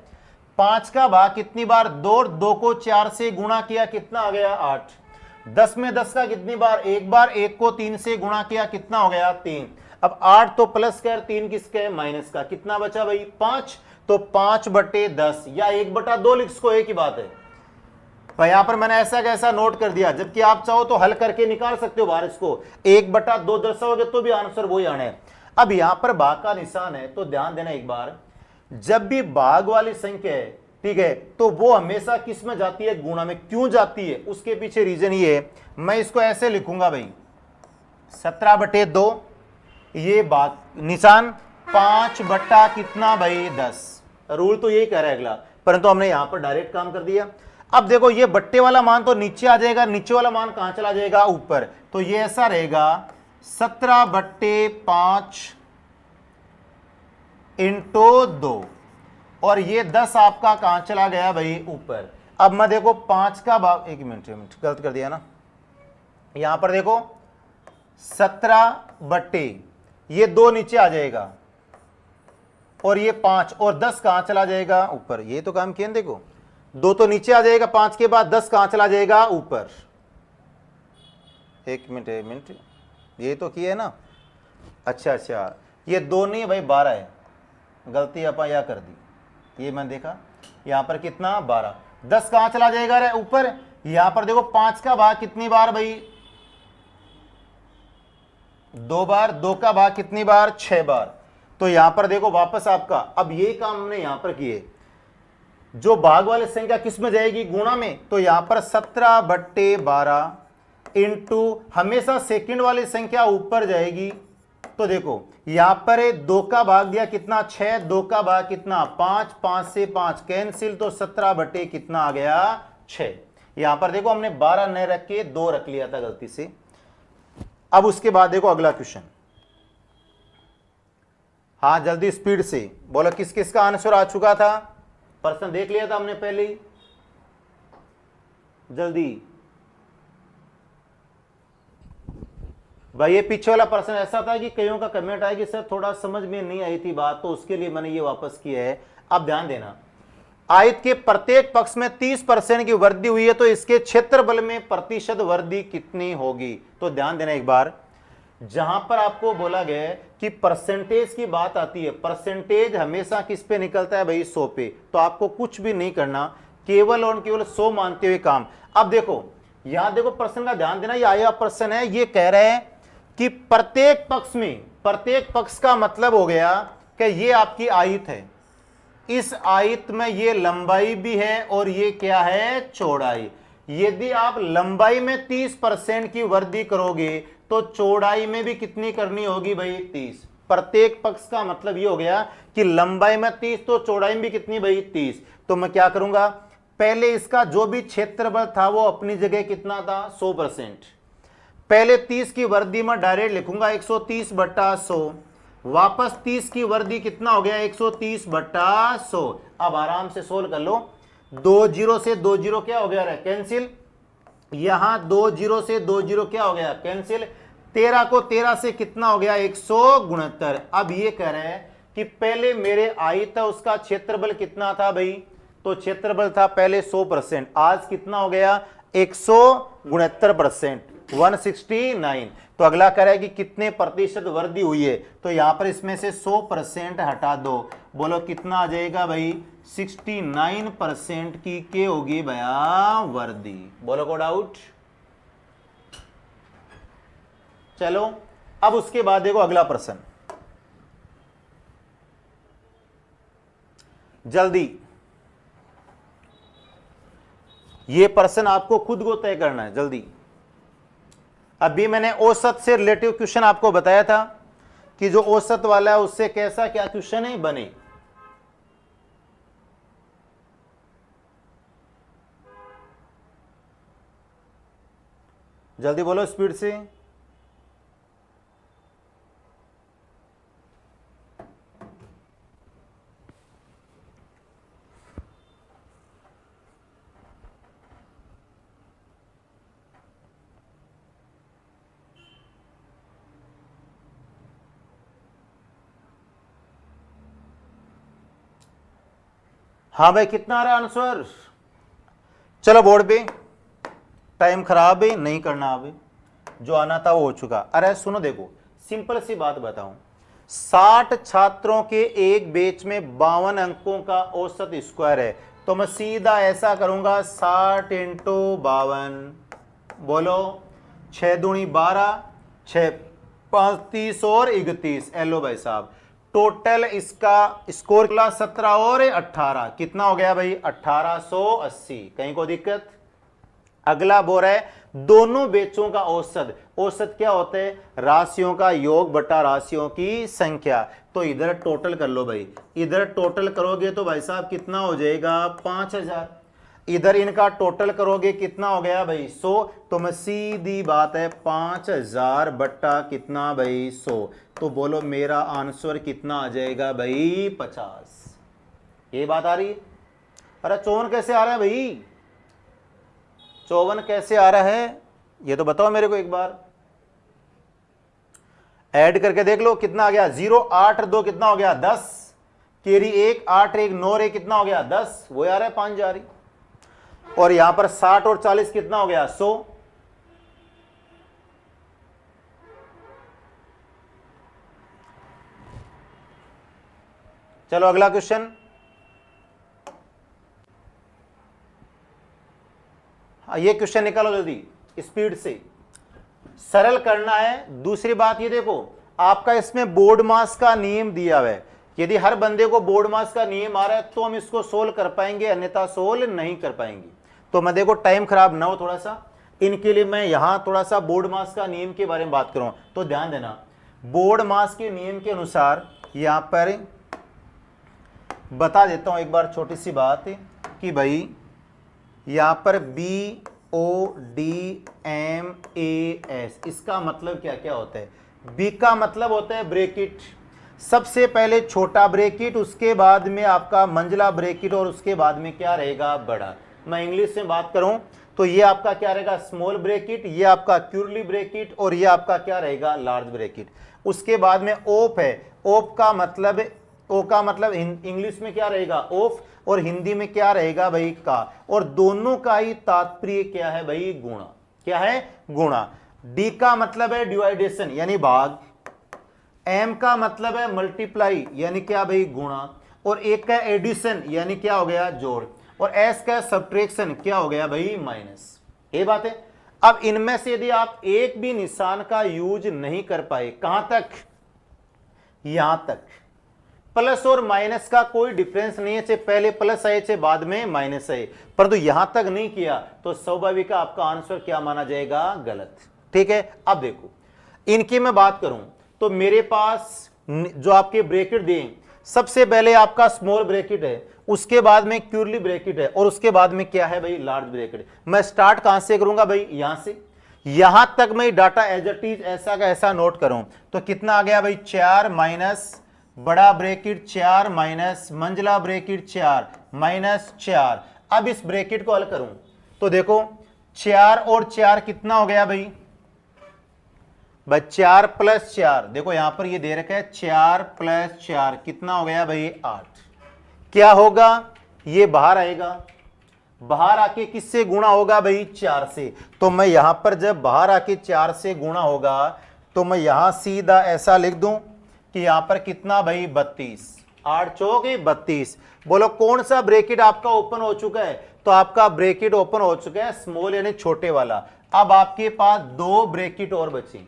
A: 5 का भाग कितनी बार 2 और 2 को 4 से गुणा किया कितना आ गया 8। 10 में 10 का कितनी बार 1 बार, 1 को 3 से गुणा किया कितना हो गया 3। अब 8 तो प्लस का, 3 किसका है माइनस का, कितना बचा भाई 5। तो 5/10 या 1/2 लिख इसको, एक ही बात है भाई। यहां पर मैंने ऐसा कैसा नोट कर दिया, जबकि आप चाहो तो हल करके निकाल सकते हो बाहर इसको। 1/2 दर्शाओगे तो भी आंसर वही आना है। अब यहां पर भाग का निशान है तो ध्यान देना एक बार, जब भी भाग वाली संख्या है ठीक है तो वो हमेशा किस में जाती है गुणा में। क्यों जाती है उसके पीछे रीजन ये है। मैं इसको ऐसे लिखूंगा भाई 17/2, ये भाग निशान 5 बट्टा कितना भाई 10। रूल तो यही कह रहा है अगला, परंतु हमने यहां पर डायरेक्ट काम कर दिया। अब देखो ये बट्टे वाला मान तो नीचे आ जाएगा, नीचे वाला मान कहां चला जाएगा ऊपर। तो ये ऐसा रहेगा 17/5 इंटू 2 और ये 10 आपका कहां चला गया भाई ऊपर। अब मैं देखो 5 का भाग, एक मिनट गलत कर दिया ना, यहां पर देखो 17 ये 2 नीचे आ जाएगा और ये 5 और 10 कहां चला जाएगा ऊपर। ये तो काम किया, देखो 2 तो नीचे आ जाएगा, 5 के बाद 10 कहां चला जाएगा ऊपर। एक मिनट ये तो किया है ना। अच्छा ये 2 नहीं भाई 12 है, गलती अपन यह कर दी, ये मैं देखा यहां पर कितना 12। 10 कहां चला जाएगा रे ऊपर। यहां पर देखो 5 का भाग कितनी बार भाई 2 बार, 2 का भाग कितनी बार 6 बार। तो यहां पर देखो वापस आपका, अब ये काम हमने यहां पर किए, जो भाग वाली संख्या किस में जाएगी गुणा में। तो यहां पर 17/12 इंटू हमेशा सेकंड वाली संख्या ऊपर जाएगी। तो देखो यहां पर 2 का भाग दिया कितना 6, 2 का भाग कितना 5, 5 से 5 कैंसिल, तो 17 बटे कितना आ गया 6। यहां पर देखो हमने 12 नहीं रख के 2 रख लिया था गलती से। अब उसके बाद देखो अगला क्वेश्चन, हाँ जल्दी स्पीड से बोलो किस किस का आंसर आ चुका था। प्रश्न देख लिया था हमने पहले ही, जल्दी भाई। ये पीछे वाला प्रश्न ऐसा था कि कईयों का कमेंट आया कि सर थोड़ा समझ में नहीं आई थी बात, तो उसके लिए मैंने ये वापस किया है। अब ध्यान देना, आयत के प्रत्येक पक्ष में 30% की वृद्धि हुई है, तो इसके क्षेत्रफल में प्रतिशत वृद्धि कितनी होगी। तो ध्यान देना एक बार, जहां पर आपको बोला गया है कि परसेंटेज की बात आती है, परसेंटेज हमेशा किस पे निकलता है भाई 100 पे, तो आपको कुछ भी नहीं करना, केवल और केवल 100 मानते हुए काम। अब देखो यहां देखो प्रश्न का ध्यान देना, ये आया प्रश्न है, ये कह रहे हैं कि प्रत्येक पक्ष में, प्रत्येक पक्ष का मतलब हो गया कि ये आपकी आयत है, इस आयत में ये लंबाई भी है और ये क्या है चौड़ाई। यदि आप लंबाई में 30% की वृद्धि करोगे तो चौड़ाई में भी कितनी करनी होगी भाई 30। प्रत्येक पक्ष का मतलब ये हो गया कि लंबाई में 30 तो चौड़ाई में भी कितनी भाई 30। तो मैं क्या करूंगा, पहले इसका जो भी क्षेत्रफल था वो अपनी जगह कितना था 100%, पहले 30 की वृद्धि में डायरेक्ट लिखूंगा 130 बटा 100, वापस 30 की वृद्धि कितना हो गया 130 बटा 100। अब आराम से सोल्व कर लो, 2 जीरो से 2 जीरो क्या हो गया कैंसिल, यहां 2 जीरो से 2 जीरो क्या हो गया कैंसिल, 13 को 13 से कितना हो गया 169। अब ये कह रहे हैं कि पहले मेरे आयत था उसका क्षेत्रफल कितना था भाई, तो क्षेत्रफल था पहले 100%, आज कितना हो गया 169%, 169। तो अगला कह रहा है कि कितने प्रतिशत वृद्धि हुई है, तो यहां पर इसमें से 100% हटा दो, बोलो कितना आ जाएगा भाई 69% की के होगी भैया वृद्धि। बोलो को डाउट। चलो अब उसके बाद देखो अगला प्रश्न, जल्दी ये प्रश्न आपको खुद को तय करना है जल्दी। अभी मैंने औसत से रिलेटिव क्वेश्चन आपको बताया था कि जो औसत वाला है उससे कैसा क्या क्वेश्चन है बने। जल्दी बोलो स्पीड से। हाँ भाई कितना आ रहा है आंसर, चलो बोर्ड पे, टाइम खराब है नहीं करना, अब जो आना था वो हो चुका। अरे सुनो देखो सिंपल सी बात बताऊं, 60 छात्रों के एक बैच में 52 अंकों का औसत स्क्वायर है, तो मैं सीधा ऐसा करूंगा 60 इंटू 52, बोलो 6 दूनी 12, 6 5 30 और 31। एलो भाई साहब टोटल इसका स्कोर क्लास 17 और 18 कितना हो गया भाई 1880। कहीं को दिक्कत। अगला बोल रहा है दोनों बैचों का औसत, औसत क्या होता है राशियों का योग बटा राशियों की संख्या। तो इधर टोटल कर लो भाई, इधर टोटल करोगे तो भाई साहब कितना हो जाएगा 5000, इधर इनका टोटल करोगे कितना हो गया भाई 100। तो मैं सीधी बात है 5000 बट्टा कितना भाई 100, तो बोलो मेरा आंसर कितना आ जाएगा भाई 50। ये बात आ रही है। अरे 54 कैसे आ रहा है भाई, 54 कैसे आ रहा है ये तो बताओ मेरे को एक बार, ऐड करके देख लो कितना आ गया 0 8 2 कितना हो गया 10, केरी 1 8 1 9 1 कितना हो गया 10, वो आ रहा है 5 जा रही। और यहां पर 60 और 40 कितना हो गया 100। चलो अगला क्वेश्चन, ये क्वेश्चन निकालो जल्दी स्पीड से, सरल करना है। दूसरी बात ये देखो आपका इसमें बोर्ड मास का नियम दिया हुआ है, यदि हर बंदे को बोर्ड मास का नियम आ रहा है तो हम इसको सोल्व कर पाएंगे, अन्यथा सोल्व नहीं कर पाएंगे। तो मैं देखो टाइम खराब ना हो थोड़ा सा, इनके लिए मैं यहां थोड़ा सा बोर्ड मास का नियम के बारे में बात करूं तो ध्यान देना, बोर्ड मास के नियम के अनुसार यहां पर बता देता हूं एक बार छोटी सी बात कि भाई यहां पर BODMAS इसका मतलब क्या क्या होता है। बी का मतलब होता है ब्रेकिट, सबसे पहले छोटा ब्रेकिट, उसके बाद में आपका मंझला ब्रेकिट और उसके बाद में क्या रहेगा, बड़ा। मैं इंग्लिश में बात करूं तो ये आपका क्या रहेगा, स्मॉल ब्रेकिट, ये आपका क्यूरली ब्रेकिट और ये आपका क्या रहेगा, लार्ज ब्रेकिट। उसके बाद में ओप है, ओप का मतलब, ओ का मतलब इंग्लिश में क्या रहेगा, ओफ, और हिंदी में क्या रहेगा भाई, का, और दोनों का ही तात्पर्य क्या है भाई, गुणा। क्या है, गुणा। डी का मतलब है डिवाइडेशन यानी भाग, एम का मतलब है मल्टीप्लाई यानी क्या भाई, गुणा, और एक का एडिशन यानी क्या हो गया, जोड़, और एस का सब्ट्रैक्शन क्या हो गया भाई, माइनस। ये बात है। अब इनमें से यदि आप एक भी निशान का यूज नहीं कर पाए, कहां तक, यहां तक, प्लस और माइनस का कोई डिफरेंस नहीं है, चाहे पहले प्लस आए चाहे बाद में माइनस आए, परंतु यहां तक नहीं किया तो स्वाभाविक आपका आंसर क्या माना जाएगा, गलत। ठीक है। अब देखो इनकी मैं बात करूं तो मेरे पास जो आपके ब्रैकेट दिए, सबसे पहले आपका स्मॉल ब्रैकेट है, उसके बाद में क्यूरली ब्रैकेट है और उसके बाद में क्या है भाई, लार्ज ब्रैकेट। मैं स्टार्ट कहां से करूंगा भाई, यहां से, यहां तक मैं डाटा एज इट इज ऐसा का ऐसा नोट करूं तो कितना आ गया भाई, 4 माइनस बड़ा ब्रैकेट 4 माइनस मंझला ब्रैकेट 4 माइनस 4। अब इस ब्रैकेट को हल करूं तो देखो 4 और 4 कितना हो गया भाई, 4 प्लस 4, देखो यहां पर ये दे रखा है 4 प्लस 4 कितना हो गया भाई, 8। क्या होगा, ये बाहर आएगा, बाहर आके किससे गुणा होगा भाई, 4 से। तो मैं यहां पर जब बाहर आके 4 से गुणा होगा तो मैं यहां सीधा ऐसा लिख दूं कि यहां पर कितना भाई, 32, 8 चौक 32। बोलो कौन सा ब्रैकेट आपका ओपन हो चुका है, तो आपका ब्रैकेट ओपन हो चुका है स्मॉल यानी छोटे वाला। अब आपके पास 2 ब्रैकेट और बचे।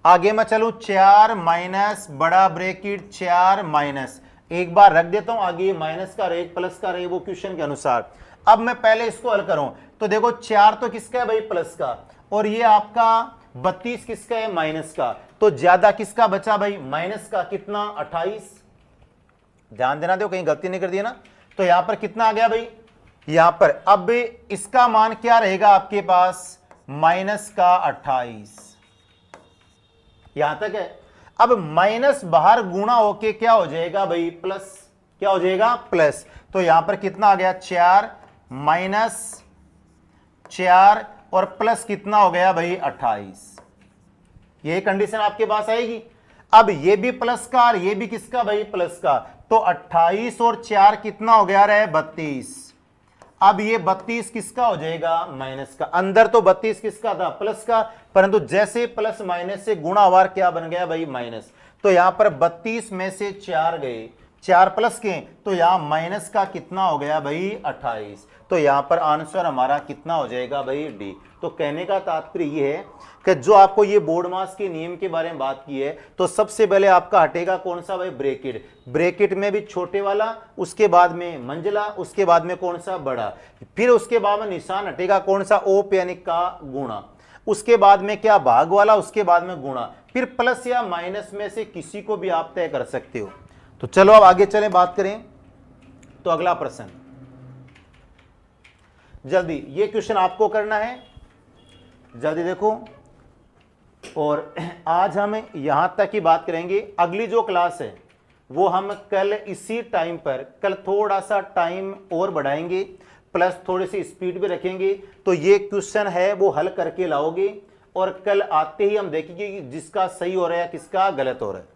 A: आगे मैं चलूं, 4 माइनस बड़ा ब्रैकेट 4 माइनस, एक बार रख देता हूं आगे, माइनस का रहे प्लस का रहे वो क्वेश्चन के अनुसार। अब मैं पहले इसको हल करूं तो देखो 4 तो किसका है भाई, प्लस का, और ये आपका 32 किसका है, माइनस का, तो ज्यादा किसका बचा भाई, माइनस का, कितना 28। ध्यान देना, देखो कहीं गलती नहीं कर दिया ना। तो यहां पर कितना आ गया भाई, यहां पर अब इसका मान क्या रहेगा आपके पास, माइनस का 28। यहां तक है। अब माइनस बाहर गुणा होके क्या हो जाएगा भाई, प्लस, क्या हो जाएगा, प्लस। तो यहां पर कितना आ गया, 4 माइनस 4 और प्लस कितना हो गया भाई, 28। यही कंडीशन आपके पास आएगी। अब ये भी प्लस का और ये भी किसका भाई, प्लस का, तो 28 और 4 कितना हो गया रहे, 32। अब ये 32 किसका हो जाएगा, माइनस का। अंदर तो 32 किसका था, प्लस का, परंतु जैसे प्लस माइनस से गुणा हुआ क्या बन गया भाई, माइनस। तो यहां पर 32 में से 4 गए, 4 प्लस के, तो यहां माइनस का कितना हो गया भाई, 28। तो यहां पर आंसर हमारा कितना हो जाएगा भाई, डी। तो कहने का तात्पर्य ये है कि जो आपको ये बोर्ड मास के नियम के बारे में बात की है, तो सबसे पहले आपका हटेगा कौन सा भाई, ब्रैकेट। ब्रैकेट में भी छोटे वाला, उसके बाद में मंझला, उसके बाद में कौन सा, बड़ा, फिर उसके बाद में निशान हटेगा कौन सा, ओप यानी का, गुणा, उसके बाद में क्या, भाग वाला, उसके बाद में गुणा, फिर प्लस या माइनस में से किसी को भी आप तय कर सकते हो। तो चलो अब आगे चलें, बात करें। तो अगला प्रश्न जल्दी, ये क्वेश्चन आपको करना है, जल्दी देखो। और आज हम यहां तक ही बात करेंगे। अगली जो क्लास है वो हम कल इसी टाइम पर, कल थोड़ा सा टाइम और बढ़ाएंगे, प्लस थोड़ी सी स्पीड भी रखेंगे। तो ये क्वेश्चन है वो हल करके लाओगे और कल आते ही हम देखेंगे कि जिसका सही हो रहा है किसका गलत हो रहा है।